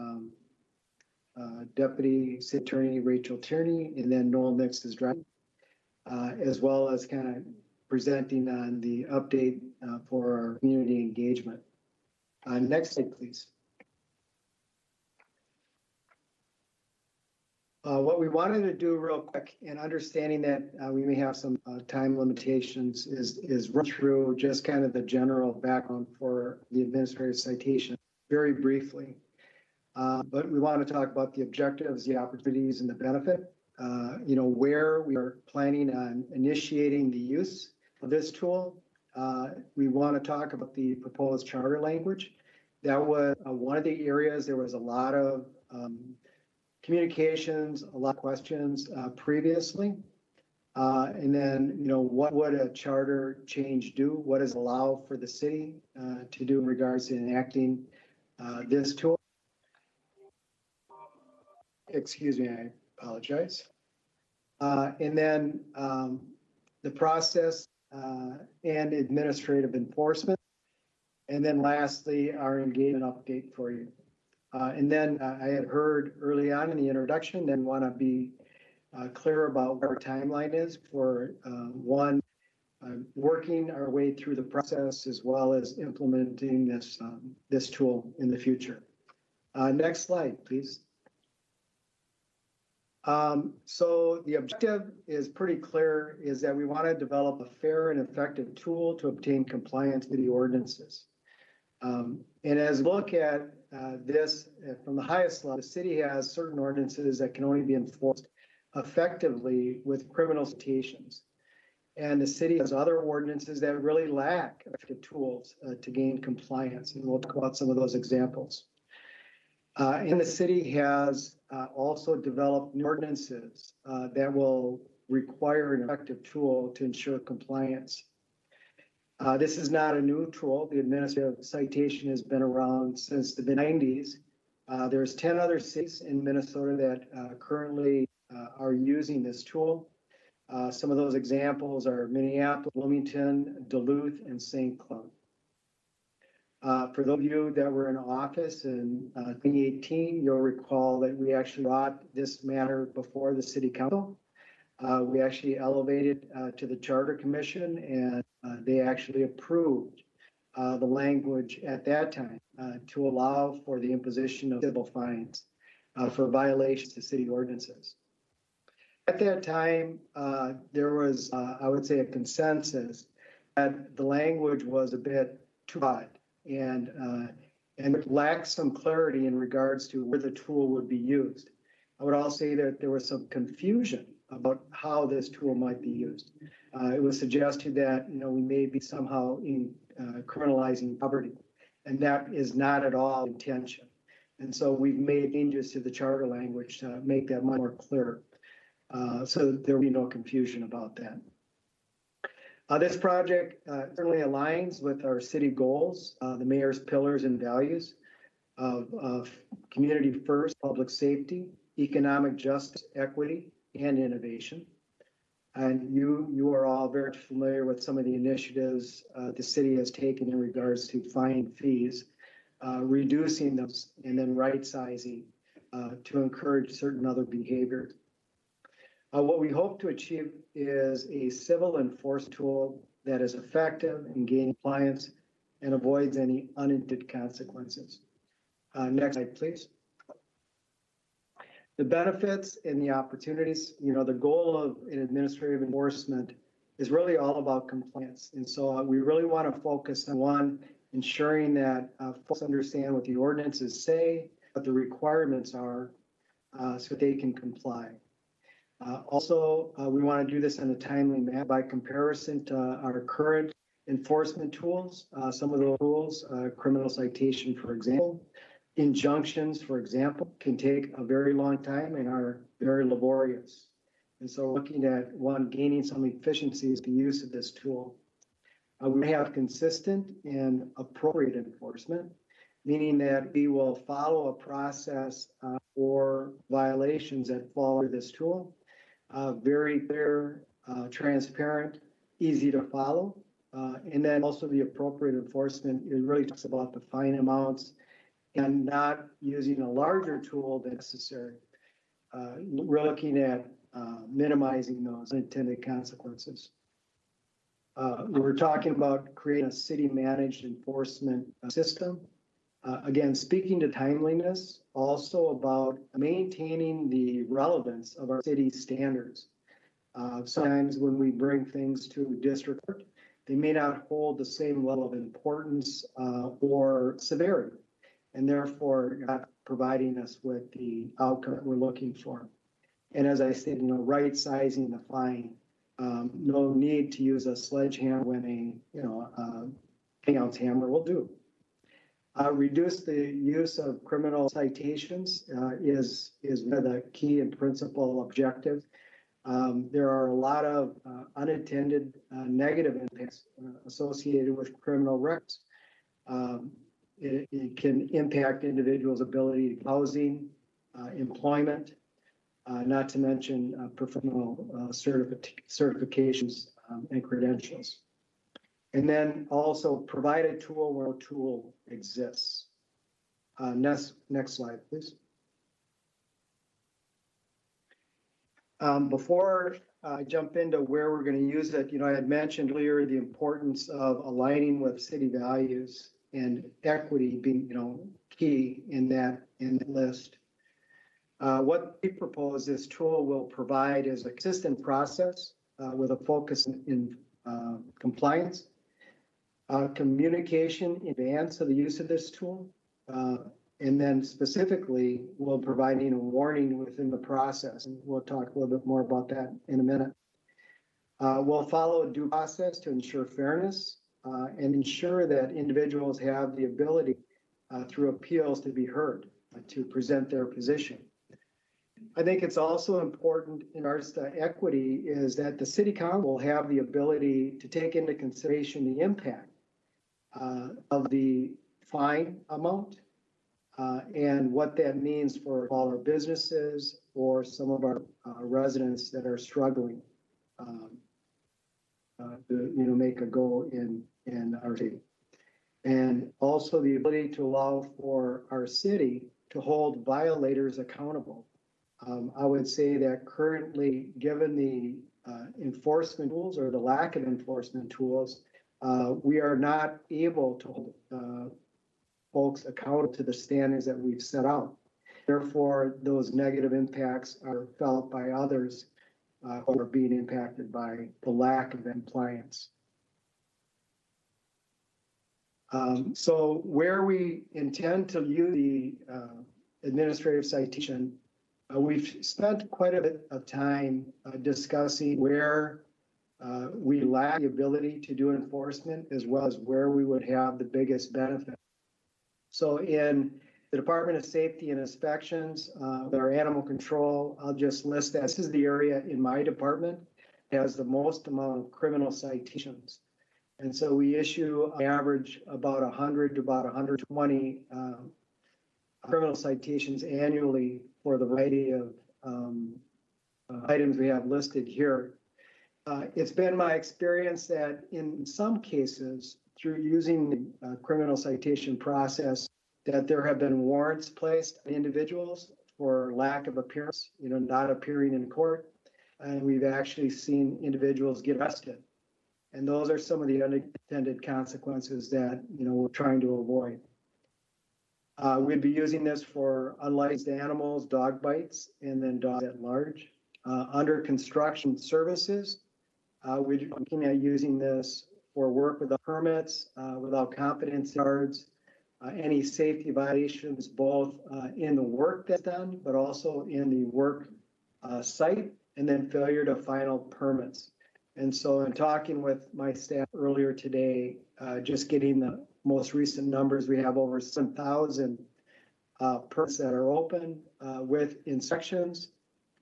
[SPEAKER 10] Deputy City Attorney Rachel Tierney, and then Noel Nix is driving, as well as kind of presenting on the update for our community engagement. Next slide, please. What we wanted to do real quick, and understanding that we may have some time limitations, is run through just kind of the general background for the administrative citation very briefly. But we want to talk about the objectives, the opportunities, and the benefit. Where we are planning on initiating the use of this tool. We want to talk about the proposed charter language. That was one of the areas there was a lot of communications, a lot of questions previously. And then, what would a charter change do? What does it allow for the city to do in regards to enacting this tool? Excuse me, I apologize. And then the process and administrative enforcement. And then lastly, our engagement update for you. And then I had heard early on in the introduction and want to be clear about what our timeline is for working our way through the process as well as implementing this tool in the future. Next slide, please. So the objective is pretty clear, is that we want to develop a fair and effective tool to obtain compliance with the ordinances. And as we look at this from the highest level, the city has certain ordinances that can only be enforced effectively with criminal citations. And the city has other ordinances that really lack effective tools to gain compliance. And we'll talk about some of those examples. And the city has also developed new ordinances that will require an effective tool to ensure compliance. This is not a new tool. The administrative citation has been around since the mid-90s. There's 10 other cities in Minnesota that currently are using this tool. Some of those examples are Minneapolis, Bloomington, Duluth, and St. Cloud. For those of you that were in office in 2018, you'll recall that we actually brought this matter before the city council. We actually elevated to the Charter Commission, and they actually approved the language at that time to allow for the imposition of civil fines for violations to city ordinances. At that time, there was, I would say, a consensus that the language was a bit too broad and lacked some clarity in regards to where the tool would be used. I would also say that there was some confusion about how this tool might be used. It was suggested that we may be somehow criminalizing poverty, and that is not at all the intention. And so we've made changes to the charter language to make that much more clear, so there will be no confusion about that. This project certainly aligns with our city goals, the mayor's pillars and values of community first, public safety, economic justice, equity, and innovation. And you are all very familiar with some of the initiatives the city has taken in regards to fine fees, reducing those, and then right-sizing to encourage certain other behaviors. What we hope to achieve is a civil enforcement tool that is effective in gaining compliance and avoids any unintended consequences. Next slide, please. The benefits and the opportunities, the goal of an administrative enforcement is really all about compliance. And so we really want to focus on one, ensuring that folks understand what the ordinances say, what the requirements are, so they can comply. Also, we want to do this in a timely manner by comparison to our current enforcement tools. Some of those tools, criminal citation, for example, injunctions, for example, can take a very long time and are very laborious. And so looking at one, gaining some efficiencies, the use of this tool. We have consistent and appropriate enforcement, meaning that we will follow a process for violations that fall under this tool. Very clear, transparent, easy to follow. And then also the appropriate enforcement, it really talks about the fine amounts and not using a larger tool than necessary. We're looking at minimizing those unintended consequences. We're talking about creating a city-managed enforcement system. Again, speaking to timeliness, also about maintaining the relevance of our city standards. Sometimes when we bring things to district court, they may not hold the same level of importance or severity, and therefore not providing us with the outcome that we're looking for. And as I said, right sizing the fine. No need to use a sledgehammer when a 10-ounce hammer will do. Reduce the use of criminal citations is one of the key and principal objectives. There are a lot of unintended negative impacts associated with criminal records. It can impact individuals' ability to housing, employment, not to mention professional certifications and credentials. And then also provide a tool where a tool exists. Next slide, please. Before I jump into where we're going to use it, I had mentioned earlier the importance of aligning with city values and equity being, key in that list. What we propose this tool will provide is a consistent process with a focus in compliance, communication in advance of the use of this tool, and then specifically we'll providing a warning within the process. And we'll talk a little bit more about that in a minute. We'll follow a due process to ensure fairness and ensure that individuals have the ability through appeals to be heard, to present their position. I think it's also important in regards to equity is that the city council will have the ability to take into consideration the impact of the fine amount and what that means for all our businesses or some of our residents that are struggling to make a go in our city. And also the ability to allow for our city to hold violators accountable. I would say that currently, given the enforcement tools or the lack of enforcement tools, we are not able to hold folks accountable to the standards that we've set out. Therefore, those negative impacts are felt by others who are being impacted by the lack of compliance. So where we intend to use the administrative citation, we've spent quite a bit of time discussing where we lack the ability to do enforcement as well as where we would have the biggest benefit. So in the Department of Safety and Inspections, our animal control, I'll just list that. This is the area in my department that has the most amount of criminal citations. And so we issue on average about 100 to about 120 criminal citations annually for the variety of items we have listed here. It's been my experience that in some cases, through using the criminal citation process, that there have been warrants placed on individuals for lack of appearance, not appearing in court. And we've actually seen individuals get arrested. And those are some of the unintended consequences that, we're trying to avoid. We'd be using this for unlicensed animals, dog bites, and then dogs at large. Under construction services, we're looking at using this for work without permits, without competency cards, any safety violations, both in the work that's done, but also in the work site, and then failure to final permits. And so in talking with my staff earlier today, just getting the most recent numbers, we have over 7,000 permits that are open with inspections,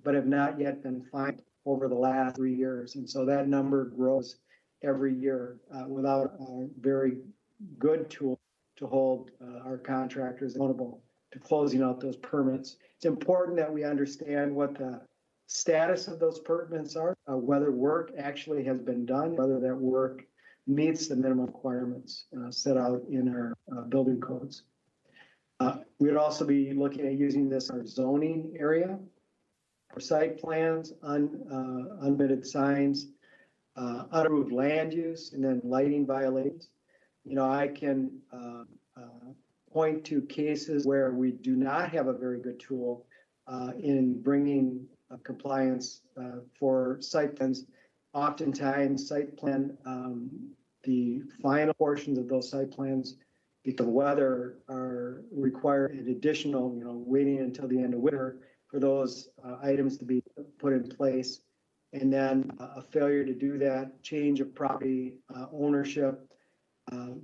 [SPEAKER 10] but have not yet been fined over the last 3 years. And so that number grows every year without a very good tool to hold our contractors accountable to closing out those permits. It's important that we understand what the status of those permits are, whether work actually has been done, whether that work meets the minimum requirements set out in our building codes. We'd also be looking at using this in our zoning area, for site plans, unmitted signs, unapproved land use, and then lighting violations. I can point to cases where we do not have a very good tool in bringing compliance for site plans. Oftentimes, site plan, the final portions of those site plans, because of weather, are require an additional, waiting until the end of winter for those items to be put in place. And then a failure to do that, change of property ownership.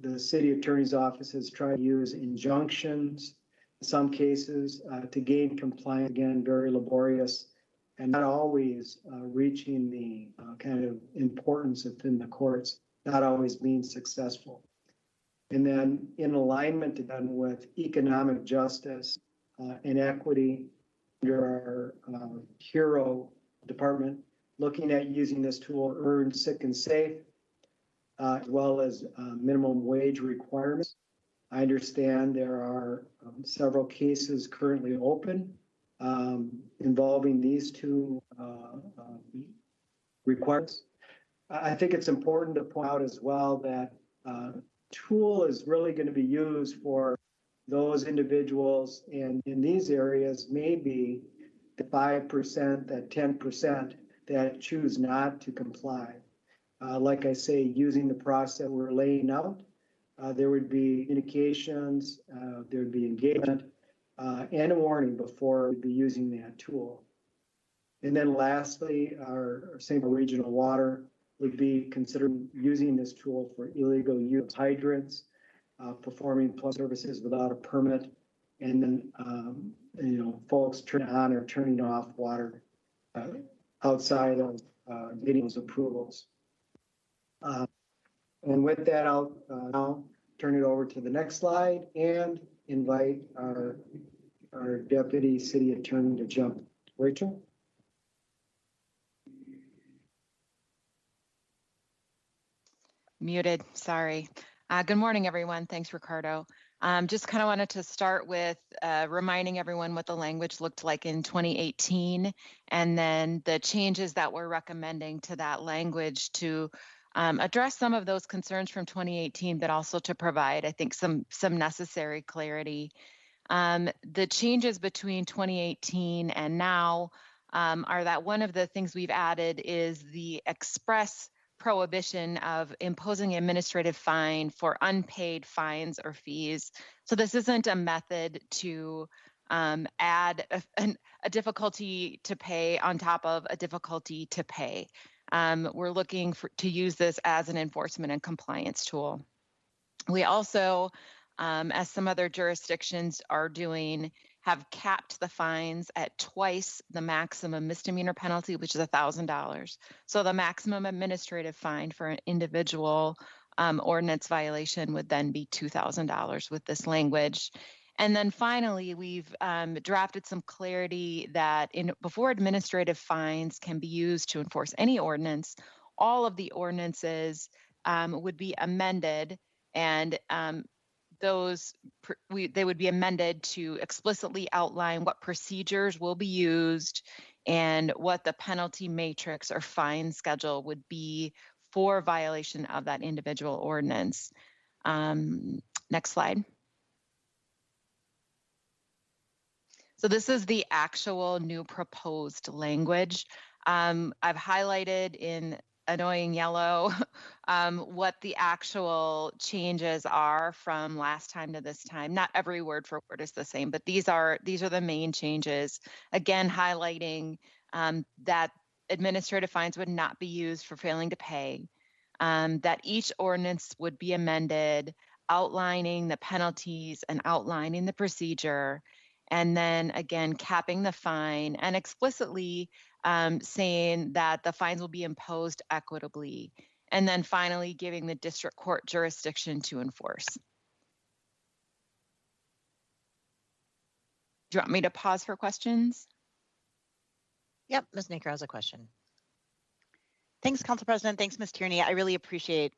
[SPEAKER 10] The city attorney's office has tried to use injunctions in some cases to gain compliance, again, very laborious and not always reaching the kind of importance within the courts, not always being successful. And then in alignment again with economic justice and equity under our HERO department, looking at using this tool, earn, sick, and safe, as well as minimum wage requirements. I understand there are several cases currently open involving these two requirements. I think it's important to point out as well that tool is really going to be used for those individuals, and in these areas, maybe the 5%, that 10% that choose not to comply. Like I say, using the process we're laying out, there would be communications, there would be engagement, and a warning before we'd be using that tool. And then lastly, our St. Paul Regional Water would be considering using this tool for illegal use of hydrants, performing plumbing services without a permit, and then folks turning on or turning off water outside of getting those approvals. And with that, I'll now turn it over to the next slide and invite our Deputy City Attorney to jump. Rachel?
[SPEAKER 12] Muted, sorry. Good morning, everyone. Thanks, Ricardo. Just kind of wanted to start with reminding everyone what the language looked like in 2018, and then the changes that we're recommending to that language to address some of those concerns from 2018, but also to provide, I think, some necessary clarity. The changes between 2018 and now are that one of the things we've added is the express prohibition of imposing administrative fine for unpaid fines or fees. So this isn't a method to add a difficulty to pay on top of a difficulty to pay. We're looking to use this as an enforcement and compliance tool. We also, as some other jurisdictions are doing, have capped the fines at twice the maximum misdemeanor penalty, which is $1,000. So the maximum administrative fine for an individual ordinance violation would then be $2,000 with this language. And then finally, we've drafted some clarity that before administrative fines can be used to enforce any ordinance, all of the ordinances would be amended and they would be amended to explicitly outline what procedures will be used and what the penalty matrix or fine schedule would be for violation of that individual ordinance. Next slide. So this is the actual new proposed language. I've highlighted in annoying yellow what the actual changes are from last time to this time. Not every word for word is the same, but these are the main changes. Again, highlighting that administrative fines would not be used for failing to pay, that each ordinance would be amended, outlining the penalties and outlining the procedure, and then again, capping the fine and explicitly saying that the fines will be imposed equitably, and then finally giving the district court jurisdiction to enforce. Do you want me to pause for questions?
[SPEAKER 8] Yep, Ms. Naker has a question.
[SPEAKER 7] Thanks, Council President. Thanks, Ms. Tierney. I really appreciate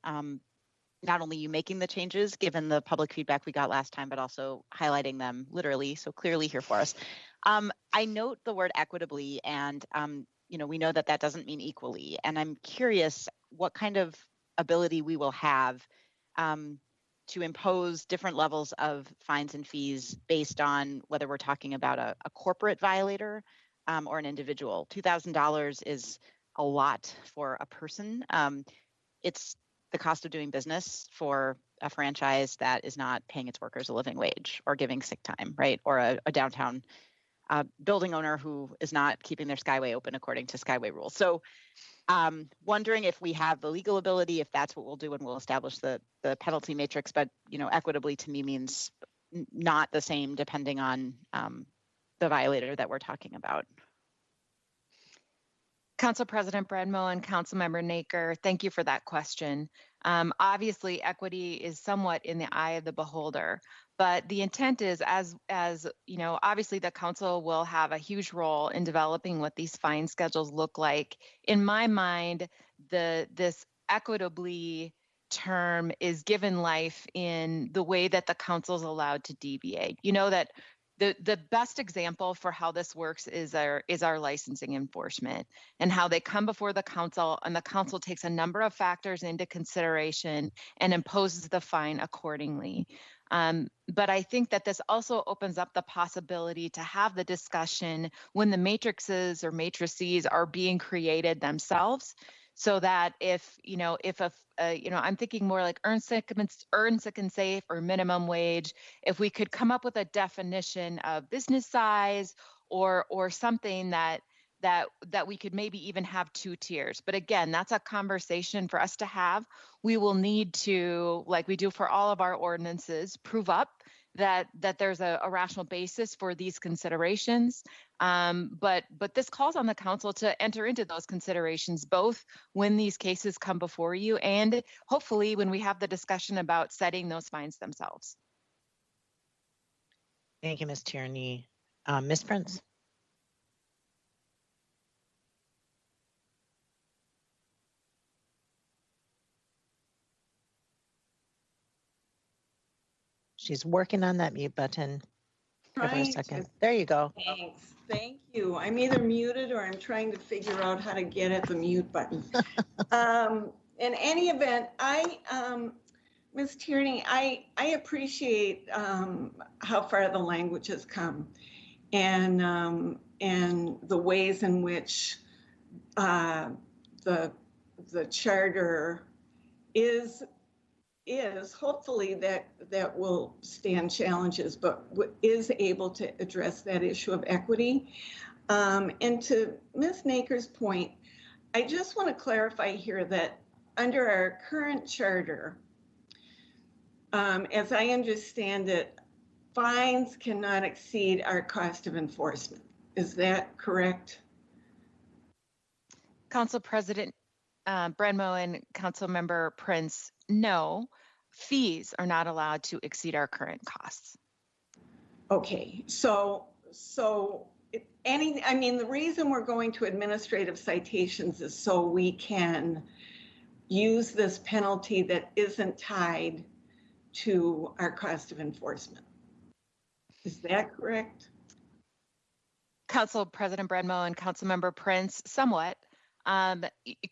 [SPEAKER 7] not only you making the changes, given the public feedback we got last time, but also highlighting them literally, so clearly here for us. I note the word equitably, and we know that that doesn't mean equally. And I'm curious what kind of ability we will have to impose different levels of fines and fees based on whether we're talking about a corporate violator or an individual. $2,000 is a lot for a person. It's the cost of doing business for a franchise that is not paying its workers a living wage or giving sick time, right? Or a downtown building owner who is not keeping their Skyway open according to Skyway rules. So wondering if we have the legal ability, if that's what we'll do, and we'll establish the penalty matrix. But equitably to me means not the same depending on the violator that we're talking about.
[SPEAKER 12] Council President Bredmo and Councilmember Naker, thank you for that question. Obviously, equity is somewhat in the eye of the beholder, but the intent is, as obviously the council will have a huge role in developing what these fine schedules look like. In my mind, this equitably term is given life in the way that the council is allowed to deviate. That the best example for how this works is our licensing enforcement, and how they come before the council, and the council takes a number of factors into consideration and imposes the fine accordingly. But I think that this also opens up the possibility to have the discussion when the matrices or matrices are being created themselves, so that if I'm thinking more like earn sick and safe or minimum wage, if we could come up with a definition of business size or something that we could maybe even have two tiers. But again, that's a conversation for us to have. We will need to, like we do for all of our ordinances, prove up that there's a rational basis for these considerations. But this calls on the council to enter into those considerations, both when these cases come before you and hopefully when we have the discussion about setting those fines themselves.
[SPEAKER 8] Thank you, Ms. Tierney. Ms. Prince. She's working on that mute button. Give her a second. There you go.
[SPEAKER 9] Thanks. Thank you. I'm either muted or I'm trying to figure out how to get at the mute button. In any event, Ms. Tierney, I appreciate how far the language has come, and the ways in which the charter is hopefully that will stand challenges, but is able to address that issue of equity. And to Ms. Naker's point, I just want to clarify here that under our current charter, as I understand it, fines cannot exceed our cost of enforcement. Is that correct?
[SPEAKER 12] Council President Bredmo and Councilmember Prince, no, fees are not allowed to exceed our current costs.
[SPEAKER 9] Okay, so the reason we're going to administrative citations is so we can use this penalty that isn't tied to our cost of enforcement. Is that correct?
[SPEAKER 12] Council President Brenmo and Councilmember Prince, somewhat.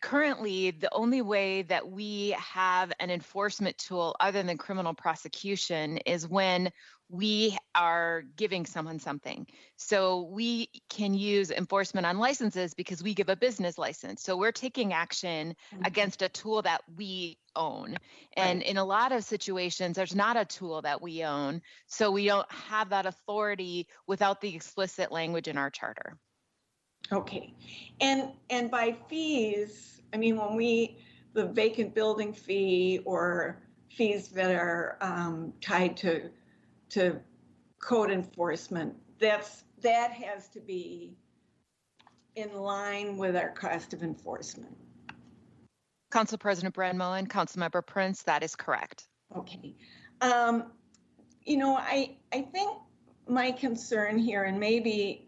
[SPEAKER 12] Currently, the only way that we have an enforcement tool other than criminal prosecution is when we are giving someone something. So we can use enforcement on licenses because we give a business license. So we're taking action against a tool that we own. And
[SPEAKER 9] Right.
[SPEAKER 12] in a lot of situations, there's not a tool that we own. So we don't have that authority without the explicit language in our charter.
[SPEAKER 9] Okay, and by fees, I mean, the vacant building fee or fees that are tied to code enforcement, that has to be in line with our cost of enforcement.
[SPEAKER 12] Council President Brenmo and Councilmember Prince, that is correct.
[SPEAKER 9] Okay, you know, I think my concern here, and maybe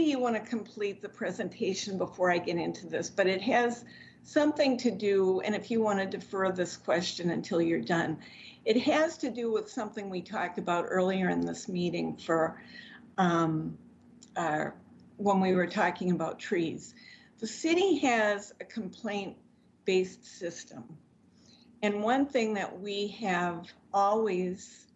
[SPEAKER 9] you want to complete the presentation before I get into this, but it has something to do, and if you want to defer this question until you're done, it has to do with something we talked about earlier in this meeting when we were talking about trees. The city has a complaint-based system. And one thing that we have always,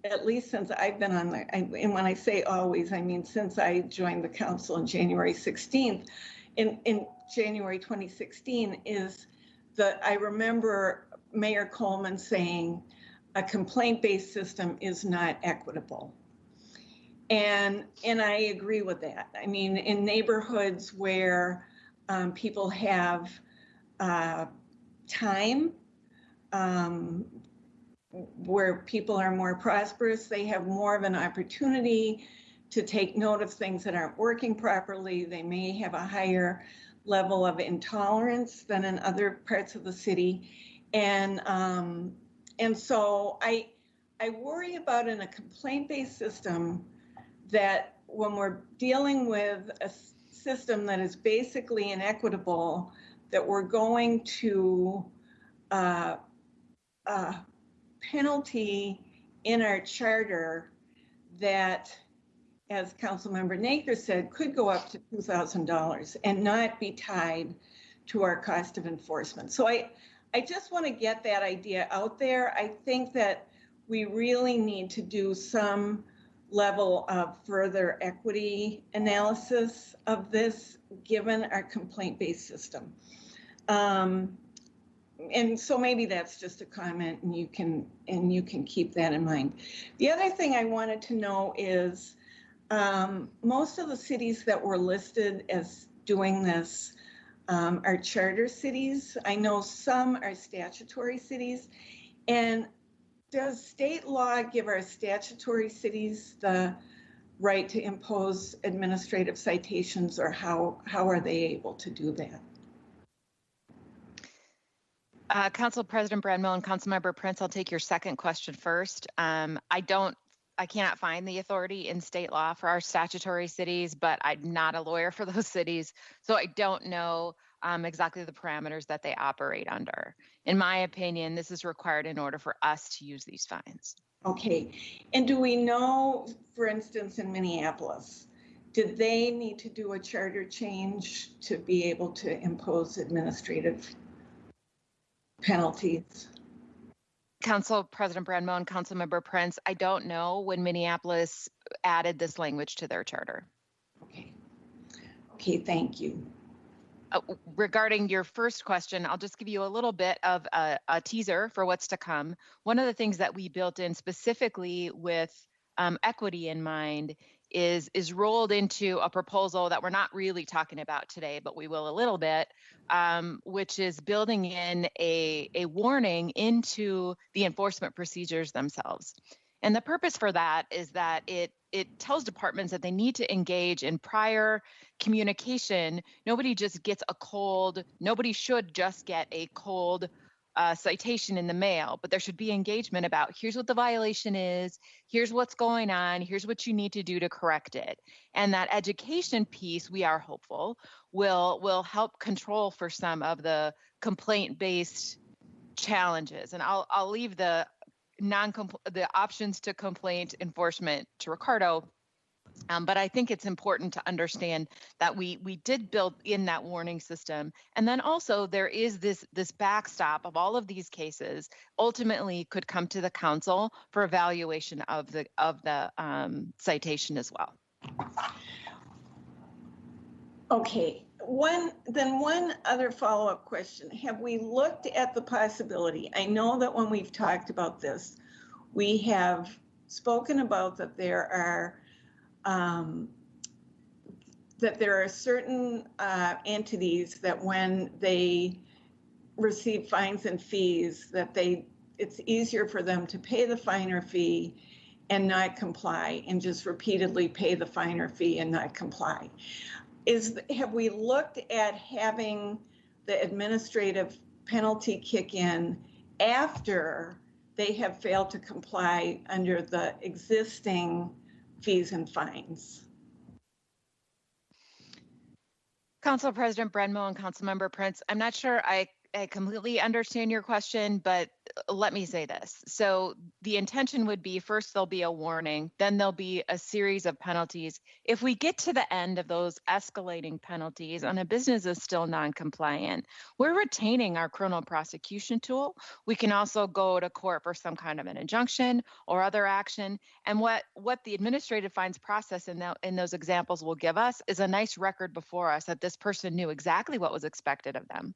[SPEAKER 9] at least since I've been on and when I say always, I mean since I joined the council in January 16th, in January 2016, is that I remember Mayor Coleman saying a complaint-based system is not equitable. And I agree with that. I mean, in neighborhoods where people have time, where people are more prosperous, they have more of an opportunity to take note of things that aren't working properly. They may have a higher level of intolerance than in other parts of the city. And so I worry about in a complaint-based system that when we're dealing with a system that is basically inequitable, that we're going to penalty in our charter that, as Councilmember Naker said, could go up to $2,000 and not be tied to our cost of enforcement. So I just want to get that idea out there. I think that we really need to do some level of further equity analysis of this, given our complaint-based system. And so maybe that's just a comment, and you can keep that in mind. The other thing I wanted to know is most of the cities that were listed as doing this are charter cities. I know some are statutory cities. And does state law give our statutory cities the right to impose administrative citations, or how are they able to do that?
[SPEAKER 12] Council President Brenmo and Councilmember Prince, I'll take your second question first. I cannot find the authority in state law for our statutory cities, but I'm not a lawyer for those cities, so I don't know exactly the parameters that they operate under. In my opinion, this is required in order for us to use these fines.
[SPEAKER 9] Okay, and do we know, for instance, in Minneapolis, did they need to do a charter change to be able to impose administrative penalties?
[SPEAKER 12] Council President Brenmo and Councilmember Prince, I don't know when Minneapolis added this language to their charter.
[SPEAKER 9] Okay, thank you.
[SPEAKER 12] Regarding your first question, I'll just give you a little bit of a teaser for what's to come. One of the things that we built in specifically with equity in mind is rolled into a proposal that we're not really talking about today, but we will a little bit, which is building in a warning into the enforcement procedures themselves. And the purpose for that is that it tells departments that they need to engage in prior communication. Nobody should just get a cold citation in the mail, but there should be engagement about here's what the violation is, here's what's going on, here's what you need to do to correct it. And that education piece, we are hopeful, will help control for some of the complaint-based challenges, and I'll leave the options to complaint enforcement to Ricardo. But I think it's important to understand that we did build in that warning system, and then also there is this backstop of all of these cases ultimately could come to the council for evaluation of the citation as well.
[SPEAKER 9] Okay, one other follow-up question. Have we looked at the possibility? I know that when we've talked about this, we have spoken about that there are certain entities that when they receive fines and fees, that it's easier for them to pay the fine or fee and not comply, and just repeatedly pay the fine or fee and not comply. Have we looked at having the administrative penalty kick in after they have failed to comply under the existing fees and fines?
[SPEAKER 12] Council President Brenmo and Councilmember Prince, I'm not sure I completely understand your question, but let me say this. So the intention would be, first there'll be a warning, then there'll be a series of penalties. If we get to the end of those escalating penalties and a business is still non-compliant, we're retaining our criminal prosecution tool. We can also go to court for some kind of an injunction or other action. And what the administrative fines process in those examples will give us is a nice record before us that this person knew exactly what was expected of them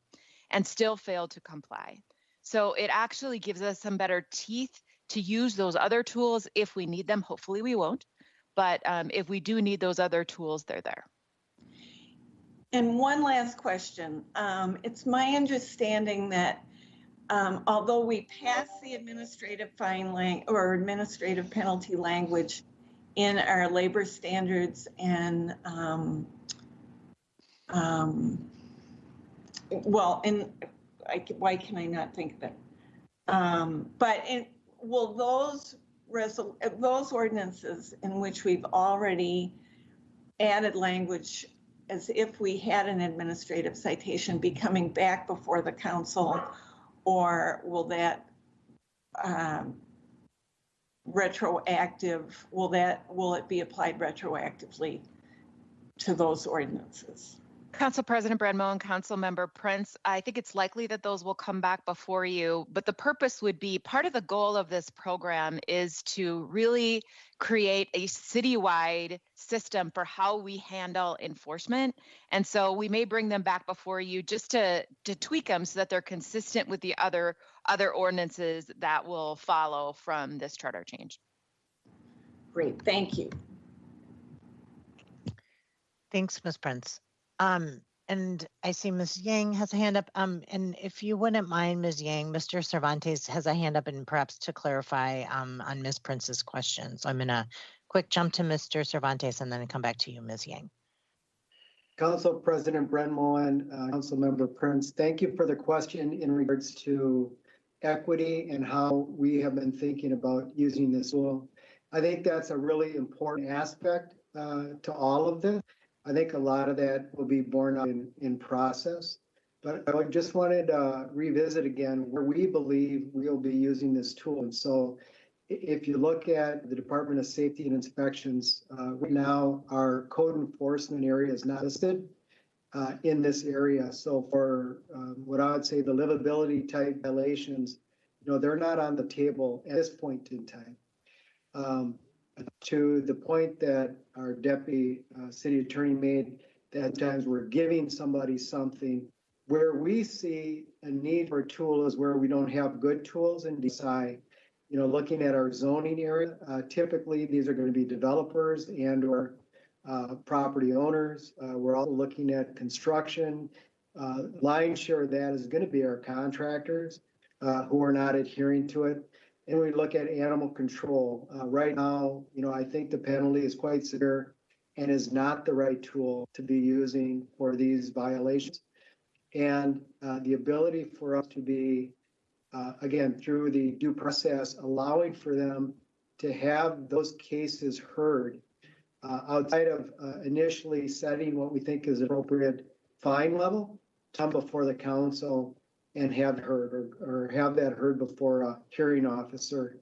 [SPEAKER 12] and still failed to comply. So it actually gives us some better teeth to use those other tools if we need them. Hopefully we won't, but if we do need those other tools, they're there.
[SPEAKER 9] And one last question. It's my understanding that although we passed the administrative fine or administrative penalty language in our labor standards and why can I not think of it? Will those ordinances in which we've already added language as if we had an administrative citation be coming back before the council, or will that retroactive? Will it be applied retroactively to those ordinances?
[SPEAKER 12] Council President Brenmo and Councilmember Prince, I think it's likely that those will come back before you, but the purpose would be, part of the goal of this program is to really create a citywide system for how we handle enforcement. And so we may bring them back before you just to tweak them so that they're consistent with the other ordinances that will follow from this charter change.
[SPEAKER 9] Great, thank you.
[SPEAKER 8] Thanks, Ms. Prince. And I see Ms. Yang has a hand up. And if you wouldn't mind, Ms. Yang, Mr. Cervantes has a hand up, and perhaps to clarify on Ms. Prince's question. So I'm going to quick jump to Mr. Cervantes and then come back to you, Ms. Yang.
[SPEAKER 10] Council President Brenmo and Councilmember Prince, thank you for the question in regards to equity and how we have been thinking about using this tool. I think that's a really important aspect to all of this. I think a lot of that will be borne out in process, but I just wanted to revisit again where we believe we'll be using this tool. And so if you look at the Department of Safety and Inspections, right now our code enforcement area is not listed in this area. So for what I would say the livability type violations, they're not on the table at this point in time. To the point that our deputy city attorney made, that times we're giving somebody something. Where we see a need for a tool is where we don't have good tools and decide, looking at our zoning area, typically these are going to be developers and or property owners. We're also looking at construction. Lion's share of that is going to be our contractors who are not adhering to it. And we look at animal control. Right now, I think the penalty is quite severe and is not the right tool to be using for these violations. And the ability for us to be, again, through the due process, allowing for them to have those cases heard outside of initially setting what we think is appropriate fine level, come before the council and have heard or have that heard before a hearing officer,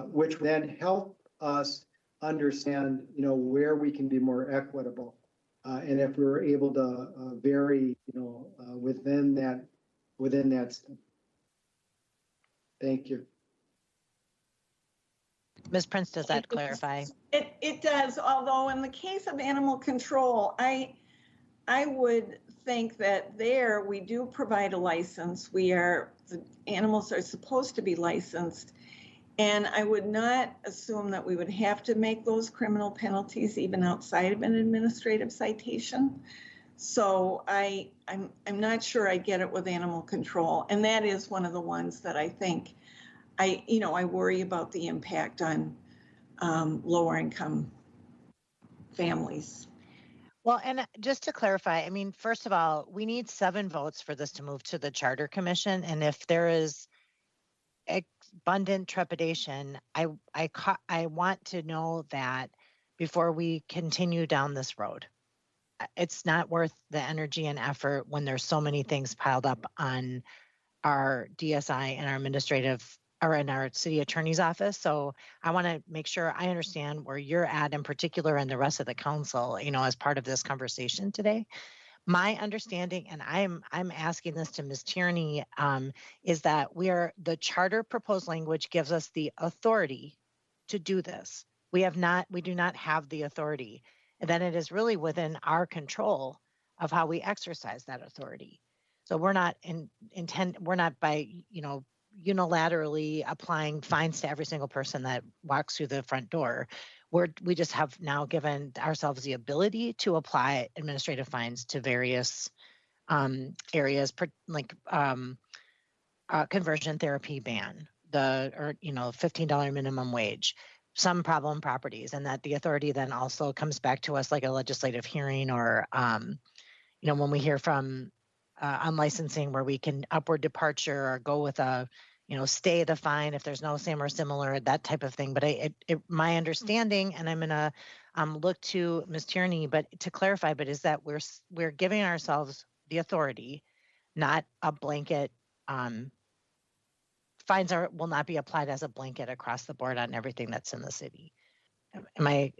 [SPEAKER 10] which then help us understand, where we can be more equitable. And if we were able to vary, within that. Thank you.
[SPEAKER 8] Ms. Prince, does that clarify?
[SPEAKER 9] It does, although in the case of animal control, I would think that there we do provide a license. The animals are supposed to be licensed. And I would not assume that we would have to make those criminal penalties even outside of an administrative citation. So I'm not sure I get it with animal control. And that is one of the ones that I think I worry about the impact on lower income families.
[SPEAKER 8] Well, and just to clarify, I mean, first of all, we need 7 votes for this to move to the Charter Commission. And if there is abundant trepidation, I want to know that before we continue down this road. It's not worth the energy and effort when there's so many things piled up on our DSI and our administrative or in our city attorney's office. So I want to make sure I understand where you're at in particular and the rest of the council, as part of this conversation today. My understanding, and I'm asking this to Ms. Tierney, is that the charter proposed language gives us the authority to do this. We do not have the authority. And then it is really within our control of how we exercise that authority. So we're not by, unilaterally applying fines to every single person that walks through the front door. We just have now given ourselves the ability to apply administrative fines to various areas, like conversion therapy ban, $15 minimum wage, some problem properties, and that the authority then also comes back to us like a legislative hearing or, when we hear from unlicensing where we can upward departure or go with a, stay the fine if there's no same or similar, that type of thing. But my understanding, and I'm going to look to Ms. Tierney, but to clarify, is that we're giving ourselves the authority, not a blanket. Fines will not be applied as a blanket across the board on everything that's in the city.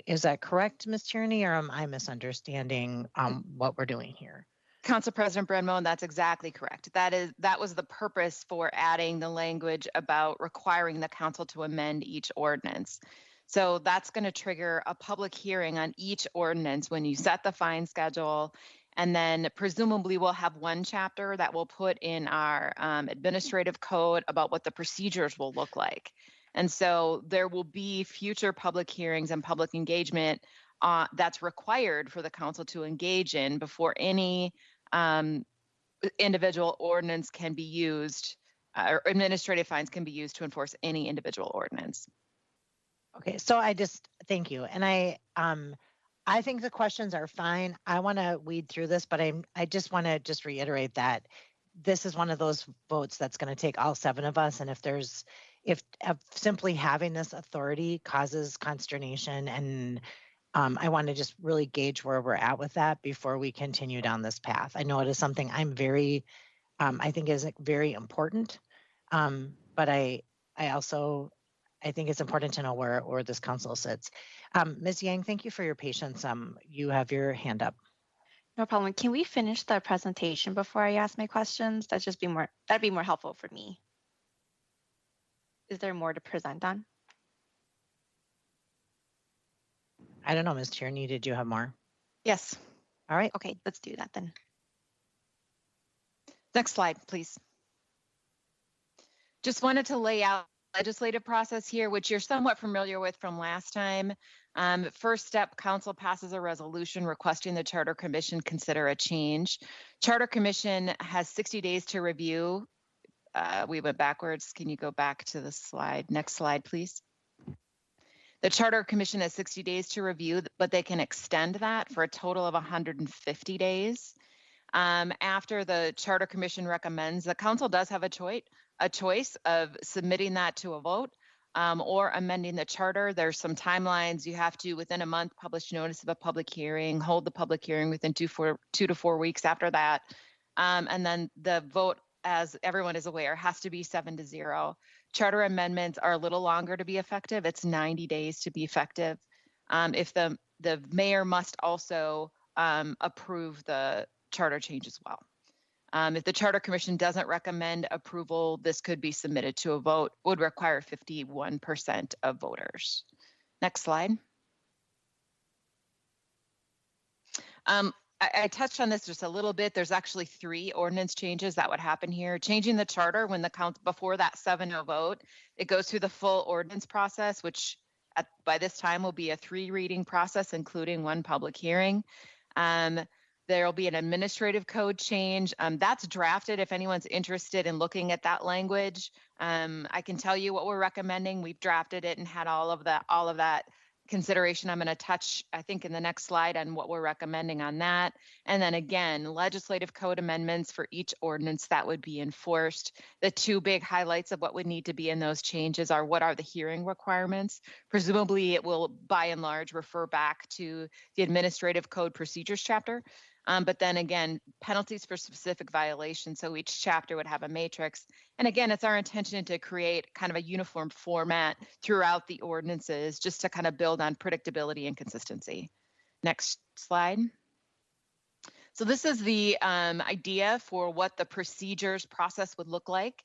[SPEAKER 8] Is that correct, Ms. Tierney, or am I misunderstanding what we're doing here?
[SPEAKER 12] Council President Brenmo, that's exactly correct. That was the purpose for adding the language about requiring the council to amend each ordinance. So that's going to trigger a public hearing on each ordinance when you set the fine schedule. And then presumably we'll have one chapter that we'll put in our administrative code about what the procedures will look like. And so there will be future public hearings and public engagement that's required for the council to engage in before any individual ordinance can be used, or administrative fines can be used to enforce any individual ordinance.
[SPEAKER 8] Okay, so thank you. And I think the questions are fine. I want to weed through this, but I just want to reiterate that this is one of those votes that's going to take all 7 of us. And if simply having this authority causes consternation, and I want to just really gauge where we're at with that before we continue down this path. I know it is something I think is very important, but I think it's important to know where this council sits. Ms. Yang, thank you for your patience. You have your hand up.
[SPEAKER 13] No problem. Can we finish the presentation before I ask my questions? That'd be more helpful for me. Is there more to present on?
[SPEAKER 8] I don't know, Ms. Tierney, did you have more?
[SPEAKER 13] Yes.
[SPEAKER 8] All right.
[SPEAKER 13] Okay, let's do that then.
[SPEAKER 12] Next slide, please. Just wanted to lay out legislative process here, which you're somewhat familiar with from last time. First step, council passes a resolution requesting the Charter Commission consider a change. Charter Commission has 60 days to review. We went backwards. Can you go back to the slide? Next slide, please. The Charter Commission has 60 days to review, but they can extend that for a total of 150 days. After the Charter Commission recommends, the council does have a choice of submitting that to a vote or amending the charter. There's some timelines. You have to, within a month, publish notice of a public hearing, hold the public hearing within 2 to 4 weeks after that. And then the vote as everyone is aware, has to be 7-0. Charter amendments are a little longer to be effective. It's 90 days to be effective. If the mayor must also approve the charter change as well. If the Charter Commission doesn't recommend approval, this could be submitted to a vote, would require 51% of voters. Next slide. I touched on this just a little bit. There's actually 3 ordinance changes that would happen here. Changing the charter when the council, before that 7-0 vote, it goes through the full ordinance process, which by this time will be a 3 reading process, including 1 public hearing. There'll be an administrative code change. That's drafted if anyone's interested in looking at that language. I can tell you what we're recommending. We've drafted it and had all of that consideration. I'm going to touch, I think, in the next slide on what we're recommending on that. And then again, legislative code amendments for each ordinance that would be enforced. The 2 big highlights of what would need to be in those changes are what are the hearing requirements. Presumably it will by and large refer back to the administrative code procedures chapter. But then again, penalties for specific violations. So each chapter would have a matrix. And again, it's our intention to create kind of a uniform format throughout the ordinances just to kind of build on predictability and consistency. Next slide. So this is the idea for what the procedures process would look like.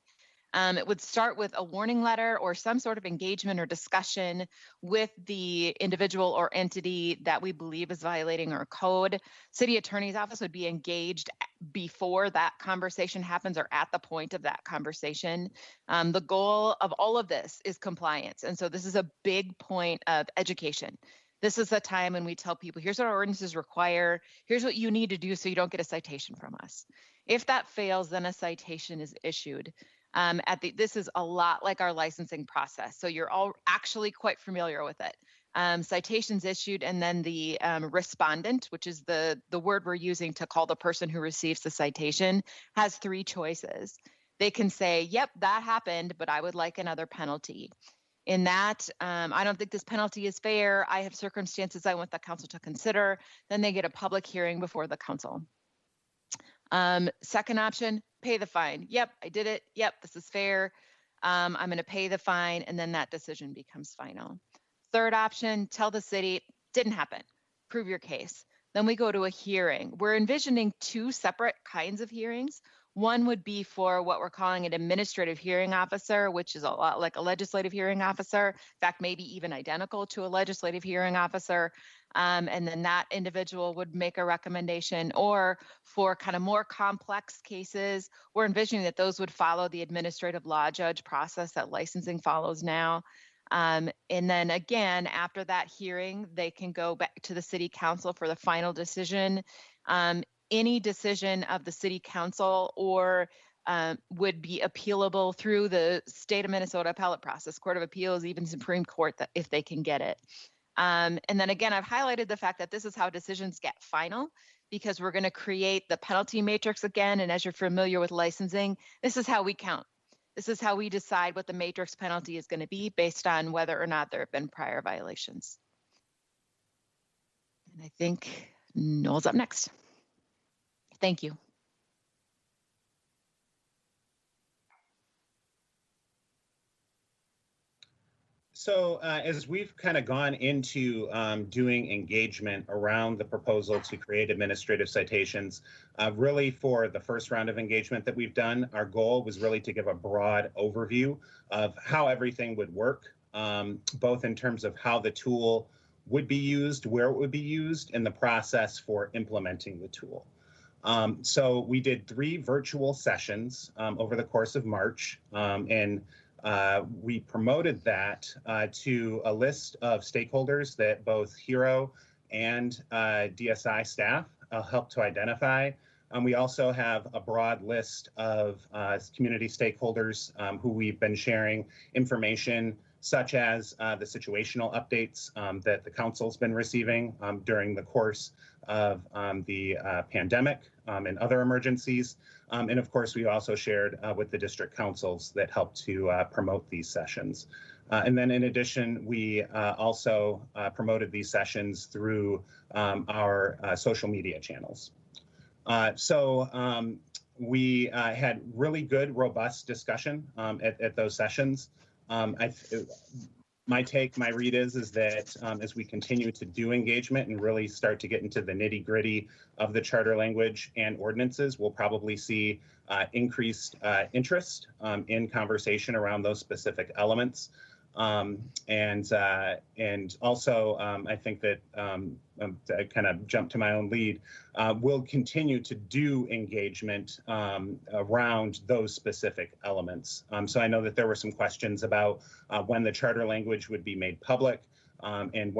[SPEAKER 12] It would start with a warning letter or some sort of engagement or discussion with the individual or entity that we believe is violating our code. City Attorney's Office would be engaged before that conversation happens or at the point of that conversation. The goal of all of this is compliance. And so this is a big point of education. This is the time when we tell people, here's what our ordinances require. Here's what you need to do so you don't get a citation from us. If that fails, then a citation is issued. This is a lot like our licensing process. So you're all actually quite familiar with it. Citations issued, and then the respondent, which is the word we're using to call the person who receives the citation, has 3 choices. They can say, yep, that happened, but I would like another penalty. In that, I don't think this penalty is fair. I have circumstances I want the council to consider. Then they get a public hearing before the council. Second option, pay the fine. Yep, I did it. Yep, this is fair. I'm going to pay the fine, and then that decision becomes final. Third option, tell the city, didn't happen. Prove your case. Then we go to a hearing. We're envisioning 2 separate kinds of hearings. One would be for what we're calling an administrative hearing officer, which is a lot like a legislative hearing officer. In fact, maybe even identical to a legislative hearing officer. And then that individual would make a recommendation. Or for kind of more complex cases, we're envisioning that those would follow the administrative law judge process that licensing follows now. And then again, after that hearing, they can go back to the city council for the final decision. Any decision of the city council or would be appealable through the state of Minnesota appellate process, Court of Appeals, even Supreme Court, if they can get it. And then again, I've highlighted the fact that this is how decisions get final, because we're going to create the penalty matrix again. And as you're familiar with licensing, this is how we count. This is how we decide what the matrix penalty is going to be based on whether or not there have been prior violations. And I think Noel's up next. Thank you.
[SPEAKER 11] So as we've kind of gone into doing engagement around the proposal to create administrative citations, really for the first round of engagement that we've done, our goal was really to give a broad overview of how everything would work, both in terms of how the tool would be used, where it would be used, and the process for implementing the tool. So we did 3 virtual sessions over the course of March, and we promoted that to a list of stakeholders that both HERO and DSI staff helped to identify. We also have a broad list of community stakeholders who we've been sharing information such as the situational updates that the council's been receiving during the course of the pandemic and other emergencies. And of course, we also shared with the district councils that helped to promote these sessions. And then in addition, we also promoted these sessions through our social media channels. So We had really good, robust discussion at those sessions. My read is that as we continue to do engagement and really start to get into the nitty gritty of the charter language and ordinances, we'll probably see increased interest in conversation around those specific elements. And also, I think that I kind of jumped to my own lead. We'll continue to do engagement around those specific elements. So I know that there were some questions about when the charter language would be made public. And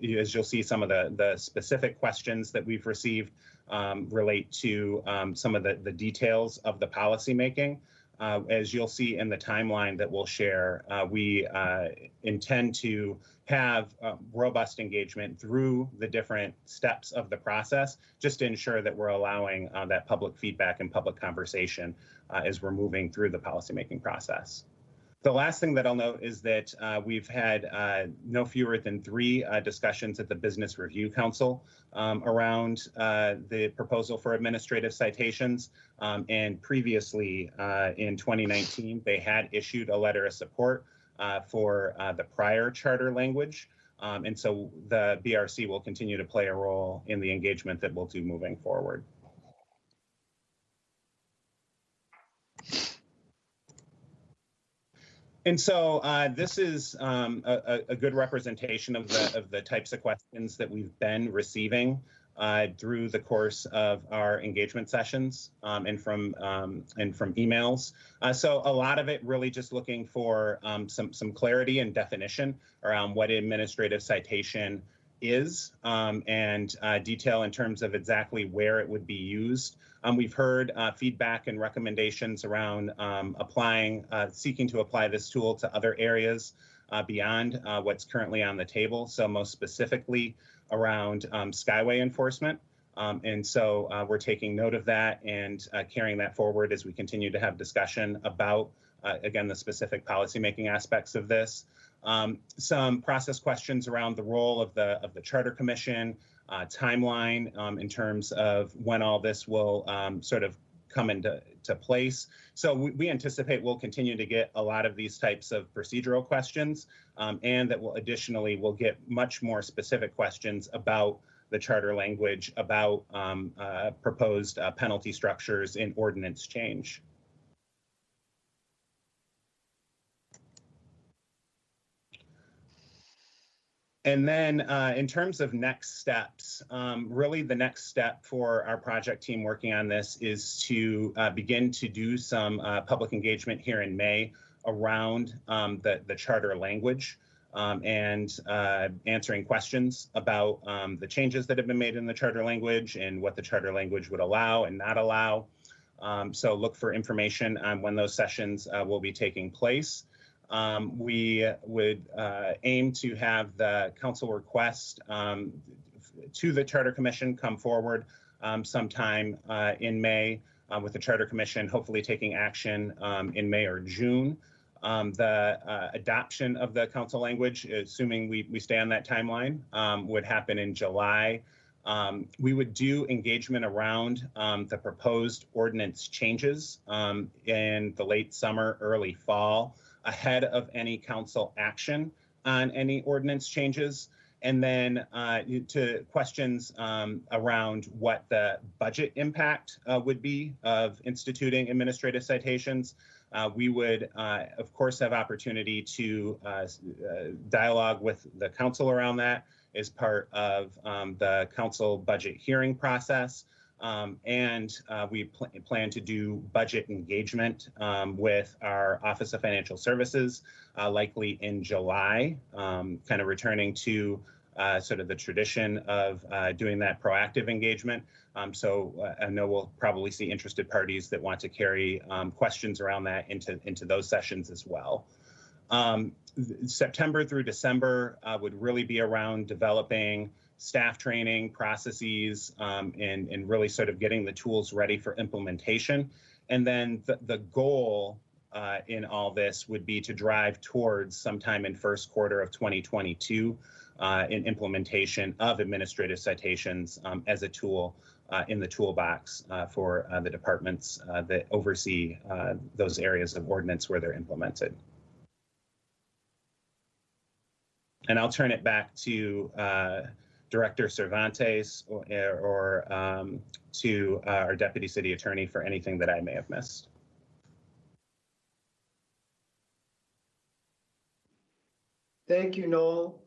[SPEAKER 11] as you'll see, some of the specific questions that we've received relate to some of the details of the policymaking. As you'll see in the timeline that we'll share, we intend to have robust engagement through the different steps of the process, just to ensure that we're allowing that public feedback and public conversation as we're moving through the policymaking process. The last thing that I'll note is that we've had no fewer than 3 discussions at the Business Review Council around the proposal for administrative citations. And previously in 2019, they had issued a letter of support for the prior charter language. And so the BRC will continue to play a role in the engagement that we'll do moving forward. And so this is a good representation of the types of questions that we've been receiving through the course of our engagement sessions and from emails. So a lot of it really just looking for some clarity and definition around what administrative citation is and detail in terms of exactly where it would be used. We've heard feedback and recommendations around seeking to apply this tool to other areas beyond what's currently on the table. So most specifically around skyway enforcement. And so we're taking note of that and carrying that forward as we continue to have discussion about, again, the specific policymaking aspects of this. Some process questions around the role of the Charter Commission, timeline in terms of when all this will sort of come into place. So we anticipate we'll continue to get a lot of these types of procedural questions and that we'll get much more specific questions about the charter language, about proposed penalty structures in ordinance change. And then in terms of next steps, really the next step for our project team working on this is to begin to do some public engagement here in May around the charter language and answering questions about the changes that have been made in the charter language and what the charter language would allow and not allow. So look for information on when those sessions will be taking place. We would aim to have the council request to the Charter Commission come forward sometime in May with the Charter Commission hopefully taking action in May or June. The adoption of the council language, assuming we stay on that timeline, would happen in July. We would do engagement around the proposed ordinance changes in the late summer, early fall, ahead of any council action on any ordinance changes. And then to questions around what the budget impact would be of instituting administrative citations. We would, of course, have opportunity to dialogue with the council around that as part of the council budget hearing process. And we plan to do budget engagement with our Office of Financial Services, likely in July, kind of returning to sort of the tradition of doing that proactive engagement. So I know we'll probably see interested parties that want to carry questions around that into those sessions as well. September through December would really be around developing staff training processes and really sort of getting the tools ready for implementation. And then the goal in all this would be to drive towards sometime in first quarter of 2022 in implementation of administrative citations as a tool in the toolbox for the departments that oversee those areas of ordinance where they're implemented. And I'll turn it back to Director Cervantes or to our Deputy City Attorney for anything that I may have missed.
[SPEAKER 10] Thank you, Noel.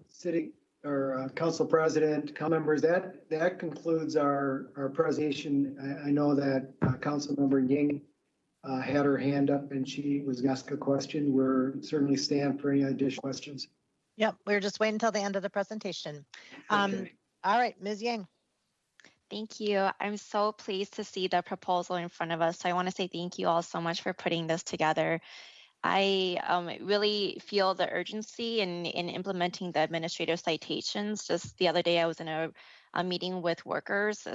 [SPEAKER 10] City or Council President, council members, that concludes our presentation. I know that Council Member Ying had her hand up and she was going to ask a question. We're certainly stand for any additional questions.
[SPEAKER 8] Yep, we're just waiting until the end of the presentation.
[SPEAKER 10] Okay.
[SPEAKER 8] All right, Ms. Yang.
[SPEAKER 13] Thank you. I'm so pleased to see the proposal in front of us. So I want to say thank you all so much for putting this together. I really feel the urgency in implementing the administrative citations. Just the other day, I was in a meeting with workers.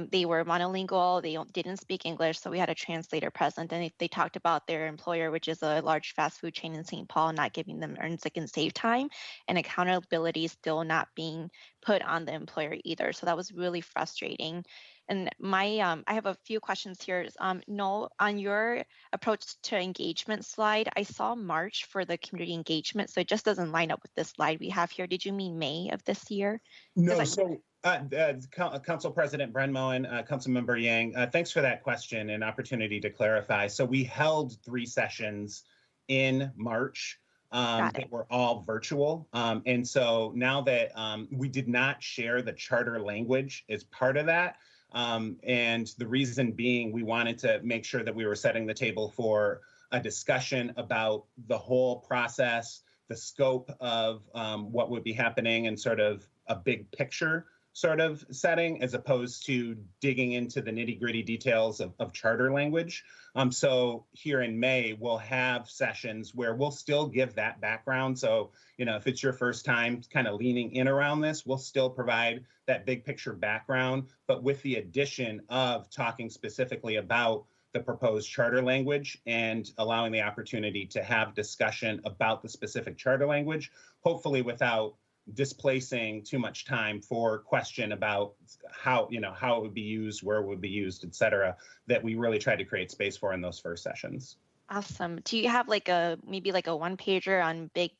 [SPEAKER 13] They were monolingual. They didn't speak English, so we had a translator present. And they talked about their employer, which is a large fast food chain in St. Paul, not giving them earn, sick, and save time, and accountability still not being put on the employer either. So that was really frustrating. And my, I have a few questions here. Noel, on your approach to engagement slide, I saw March for the community engagement, so it just doesn't line up with this slide we have here. Did you mean May of this year?
[SPEAKER 11] No, so Council President Brenmo and Councilmember Yang, thanks for that question and opportunity to clarify. So we held 3 sessions in March. That were all virtual. And so now that we did not share the charter language as part of that, and the reason being we wanted to make sure that we were setting the table for a discussion about the whole process, the scope of what would be happening and sort of a big picture sort of setting, as opposed to digging into the nitty-gritty details of charter language. So here in May, we'll have sessions where we'll still give that background. So, you know, if it's your first time kind of leaning in around this, we'll still provide that big picture background, but with the addition of talking specifically about the proposed charter language and allowing the opportunity to have discussion about the specific charter language, hopefully without displacing too much time for question about how, you know, how it would be used, where it would be used, et cetera, that we really tried to create space for in those first sessions.
[SPEAKER 13] Awesome. Do you have like maybe like a 1-pager on big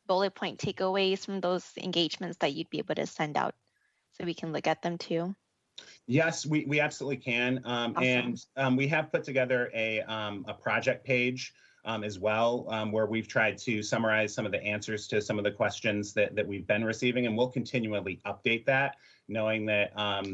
[SPEAKER 13] bullet point takeaways from those engagements that you'd be able to send out so we can look at them too?
[SPEAKER 11] Yes, we absolutely can.
[SPEAKER 13] Awesome.
[SPEAKER 11] And we have put together a project page as well, where we've tried to summarize some of the answers to some of the questions that we've been receiving, and we'll continually update that, knowing that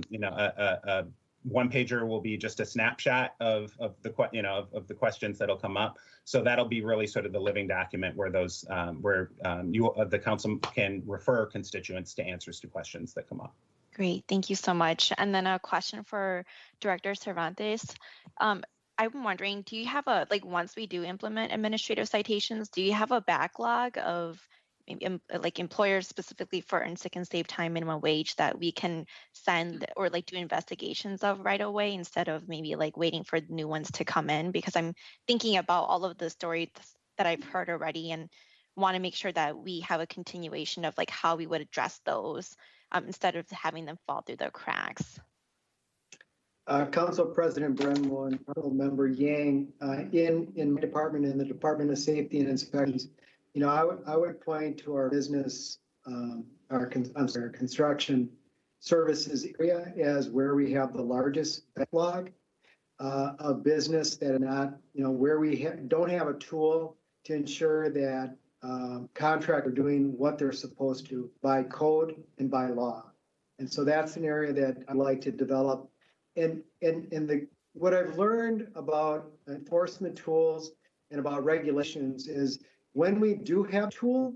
[SPEAKER 11] you know, a 1-pager will be just a snapshot of the questions that'll come up. So that'll be really sort of the living document where those the council can refer constituents to answers to questions that come up.
[SPEAKER 13] Great, thank you so much. And then a question for Director Cervantes. I'm wondering, do you have a, like, once we do implement administrative citations, do you have a backlog of maybe like employers specifically for earn, sick, and save time minimum wage that we can send or like do investigations of right away instead of maybe like waiting for new ones to come in? Because I'm thinking about all of the stories that I've heard already and want to make sure that we have a continuation of like how we would address those instead of having them fall through the cracks.
[SPEAKER 10] Council President Brenmo and Council Member Yang, in my department, in the Department of Safety and Inspections, you know, I would point to our business, our construction services area as where we have the largest backlog of business that are not, you know, where we don't have a tool to ensure that contractors are doing what they're supposed to by code and by law. And so that's an area that I'd like to develop. And what I've learned about enforcement tools and about regulations is when we do have a tool,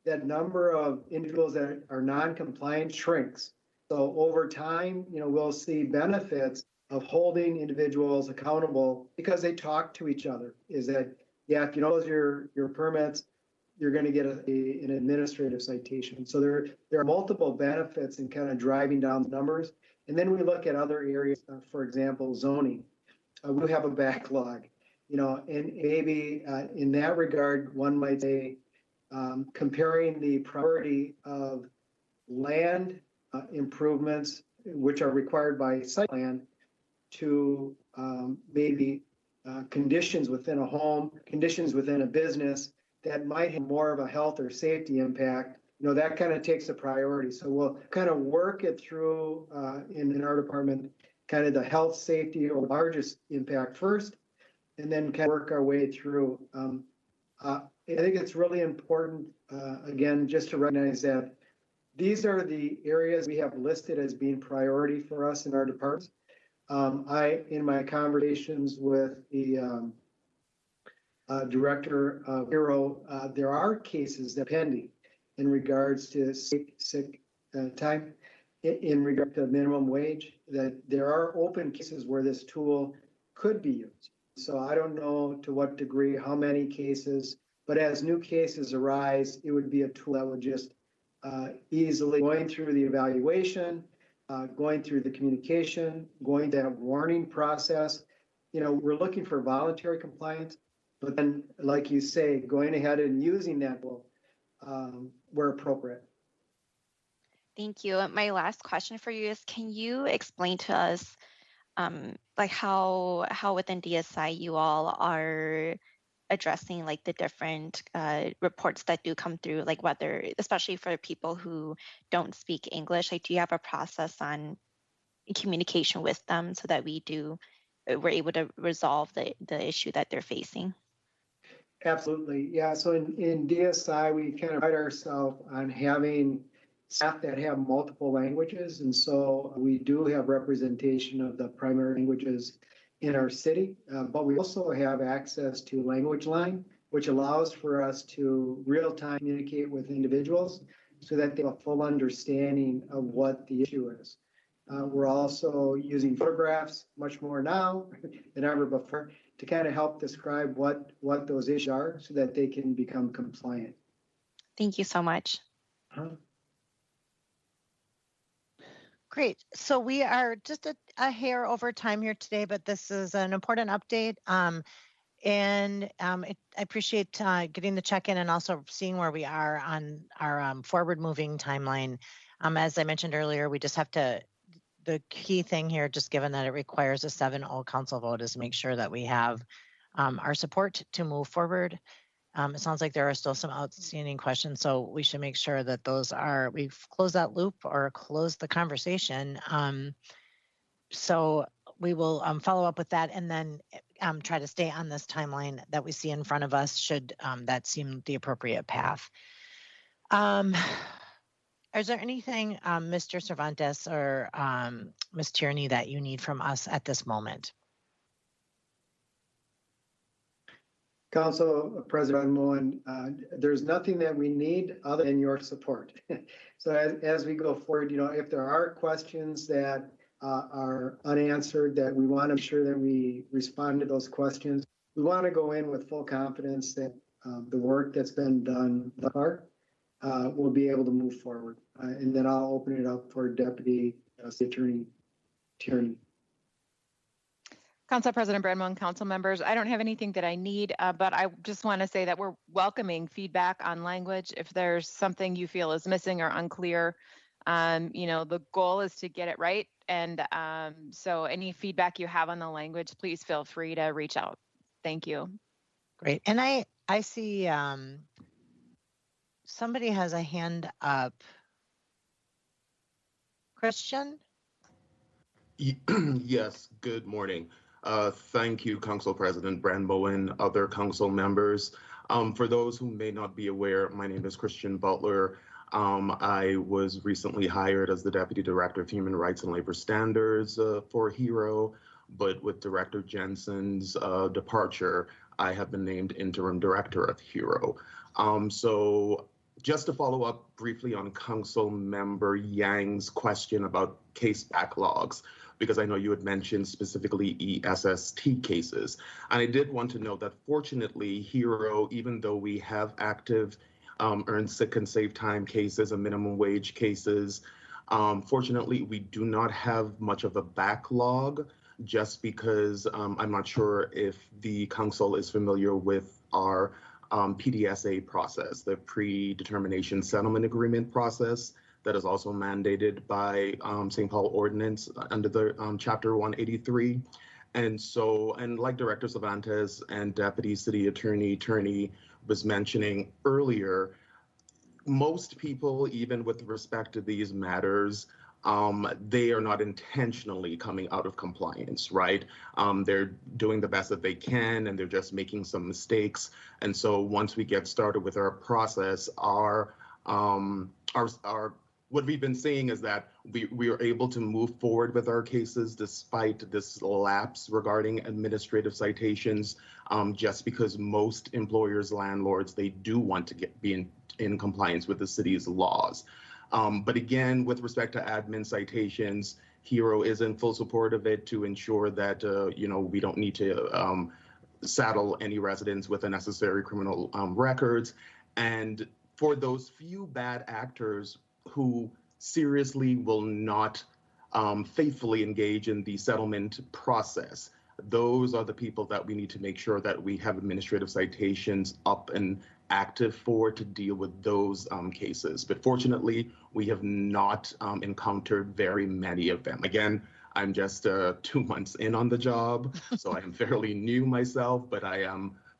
[SPEAKER 10] that number of individuals that are non-compliant shrinks. So over time, you know, we'll see benefits of holding individuals accountable because they talk to each other. Is that, yeah, if you know your permits, you're going to get an administrative citation. So there are multiple benefits in kind of driving down the numbers. And then we look at other areas, for example, zoning. We have a backlog, you know, and maybe in that regard, one might say comparing the priority of land improvements which are required by site plan, to maybe conditions within a home, conditions within a business that might have more of a health or safety impact, that kind of takes a priority. So we'll kind of work it through in our department, kind of the health, safety, or largest impact first, and then kind of work our way through. I think it's really important, again, just to recognize that these are the areas we have listed as being priority for us in our departments. In my conversations with the director of HERO, there are cases that are pending in regards to sick time, in regard to minimum wage, that there are open cases where this tool could be used. So I don't know to what degree, how many cases, but as new cases arise, it would be a tool that would just easily going through the evaluation, going through the communication, going to that warning process. We're looking for voluntary compliance, but then, like you say, going ahead and using that tool where appropriate.
[SPEAKER 13] Thank you. My last question for you is, can you explain to us like how within DSI you all are addressing like the different reports that do come through, like whether, especially for people who don't speak English, like do you have a process on communication with them so that we're able to resolve the issue that they're facing?
[SPEAKER 10] Absolutely. Yeah. So in DSI, we kind of pride ourselves on having staff that have multiple languages. And so we do have representation of the primary languages in our city, but we also have access to Language Line, which allows for us to real-time communicate with individuals so that they have a full understanding of what the issue is. We're also using photographs much more now than ever before to kind of help describe what those issues are so that they can become compliant.
[SPEAKER 13] Thank you so much.
[SPEAKER 8] Great. So we are just a hair over time here today, but this is an important update. I appreciate getting the check-in and also seeing where we are on our forward-moving timeline. As I mentioned earlier, we just have to, the key thing here, just given that it requires a 7-0 council vote, is make sure that we have our support to move forward. It sounds like there are still some outstanding questions, so we should make sure that we've closed that loop or closed the conversation. So we will follow up with that and then try to stay on this timeline that we see in front of us, should that seem the appropriate path. Is there anything, Mr. Cervantes or Ms. Tierney, that you need from us at this moment?
[SPEAKER 10] Council President Moen, there's nothing that we need other than your support. So as we go forward, if there are questions that are unanswered, that we want to make sure that we respond to those questions. We want to go in with full confidence that the work that's been done thus far will be able to move forward. And then I'll open it up for Deputy State Attorney Tierney.
[SPEAKER 12] Council President Bradmon, council members, I don't have anything that I need, but I just want to say that we're welcoming feedback on language. If there's something you feel is missing or unclear, the goal is to get it right. And so any feedback you have on the language, please feel free to reach out. Thank you.
[SPEAKER 8] Great. And I see somebody has a hand up. Christian?
[SPEAKER 14] Yes, good morning. Thank you, Council President Branbo and other council members. For those who may not be aware, my name is Christian Butler. I was recently hired as the Deputy Director of Human Rights and Labor Standards for HERO, but with Director Jensen's departure, I have been named Interim Director of HERO. So just to follow up briefly on Council Member Yang's question about case backlogs, because I know you had mentioned specifically ESST cases. And I did want to note that fortunately, HERO, even though we have active earned sick and save time cases and minimum wage cases, fortunately, we do not have much of a backlog, just because I'm not sure if the council is familiar with our PDSA process, the predetermination settlement agreement process that is also mandated by St. Paul Ordinance under the Chapter 183. And so, and like Director Cervantes and Deputy City Attorney was mentioning earlier, most people, even with respect to these matters, they are not intentionally coming out of compliance, right? They're doing the best that they can, and they're just making some mistakes. And so once we get started with our process, our what we've been seeing is that we are able to move forward with our cases despite this lapse regarding administrative citations, just because most employers, landlords, they do want to be in compliance with the city's laws. But again, with respect to admin citations, HERO is in full support of it to ensure that we don't need to saddle any residents with unnecessary criminal records. And for those few bad actors who seriously will not faithfully engage in the settlement process, those are the people that we need to make sure that we have administrative citations up and active for to deal with those cases. But fortunately, we have not encountered very many of them. Again, I'm just 2 months in on the job, so I am fairly new myself, but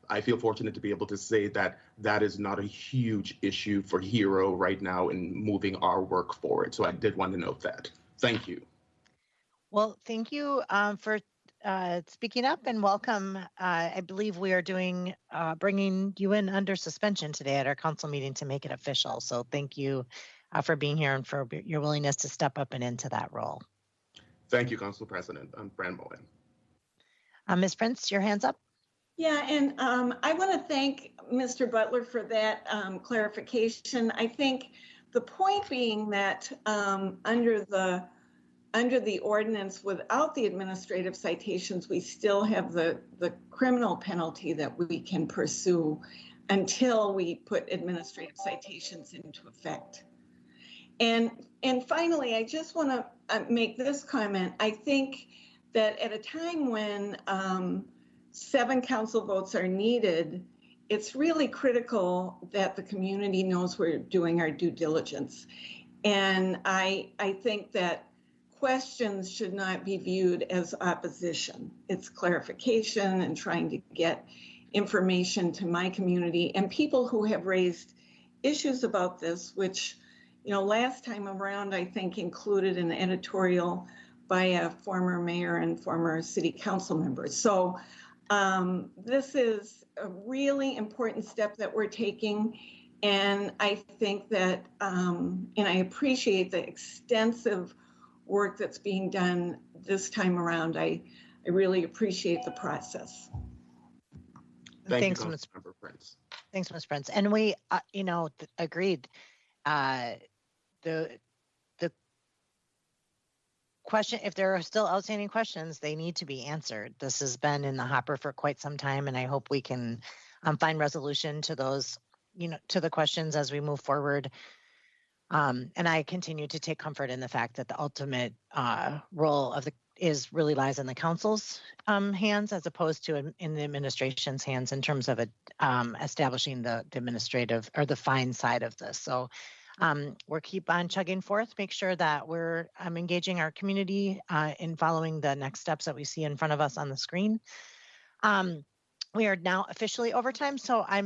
[SPEAKER 14] I feel fortunate to be able to say that that is not a huge issue for HERO right now in moving our work forward. So I did want to note that. Thank you.
[SPEAKER 8] Well, thank you for speaking up, and welcome. I believe we are bringing you in under suspension today at our council meeting to make it official. So thank you for being here and for your willingness to step up and into that role.
[SPEAKER 14] Thank you, Council President. I'm Fran Moen.
[SPEAKER 8] Ms. Prince, your hand's up.
[SPEAKER 9] Yeah, and I want to thank Mr. Butler for that clarification. I think the point being that under the ordinance, without the administrative citations, we still have the criminal penalty that we can pursue until we put administrative citations into effect. And finally, I just want to make this comment. I think that at a time when 7 council votes are needed, it's really critical that the community knows we're doing our due diligence. And I think that questions should not be viewed as opposition. It's clarification and trying to get information to my community and people who have raised issues about this, which, last time around, I think included an editorial by a former mayor and former city council member. So this is a really important step that we're taking. And I think that, and I appreciate the extensive work that's being done this time around. I really appreciate the process.
[SPEAKER 8] Thanks, Ms. Prince. Thanks, Ms. Prince. And we, agreed. The question, if there are still outstanding questions, they need to be answered. This has been in the hopper for quite some time, and I hope we can find resolution to those, to the questions as we move forward. And I continue to take comfort in the fact that the ultimate role of really lies in the council's hands as opposed to in the administration's hands in terms of establishing the administrative or the fine side of this. So we'll keep on chugging forth, make sure that we're engaging our community in following the next steps that we see in front of us on the screen. We are now officially overtime, so I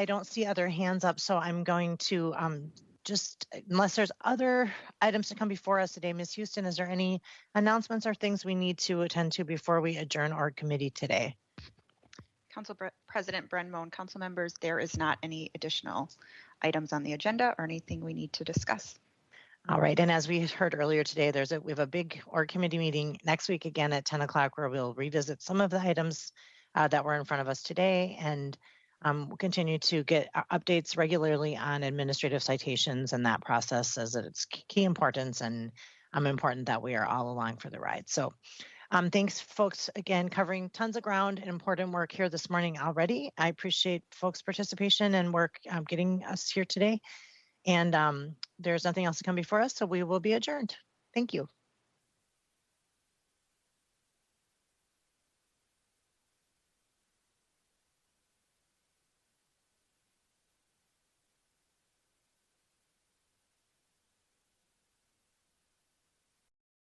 [SPEAKER 8] don't see other hands up, so I'm going to just, unless there's other items to come before us today, Ms. Houston, is there any announcements or things we need to attend to before we adjourn our committee today?
[SPEAKER 15] Council President Bren Moen, council members, there is not any additional items on the agenda or anything we need to discuss.
[SPEAKER 8] All right, and as we heard earlier today, we have a big org committee meeting next week again at 10 o'clock where we'll revisit some of the items that were in front of us today, and we'll continue to get updates regularly on administrative citations and that process, as it's key importance and important that we are all along for the ride. So thanks, folks, again, covering tons of ground and important work here this morning already. I appreciate folks' participation and work getting us here today. And there's nothing else to come before us, so we will be adjourned. Thank you.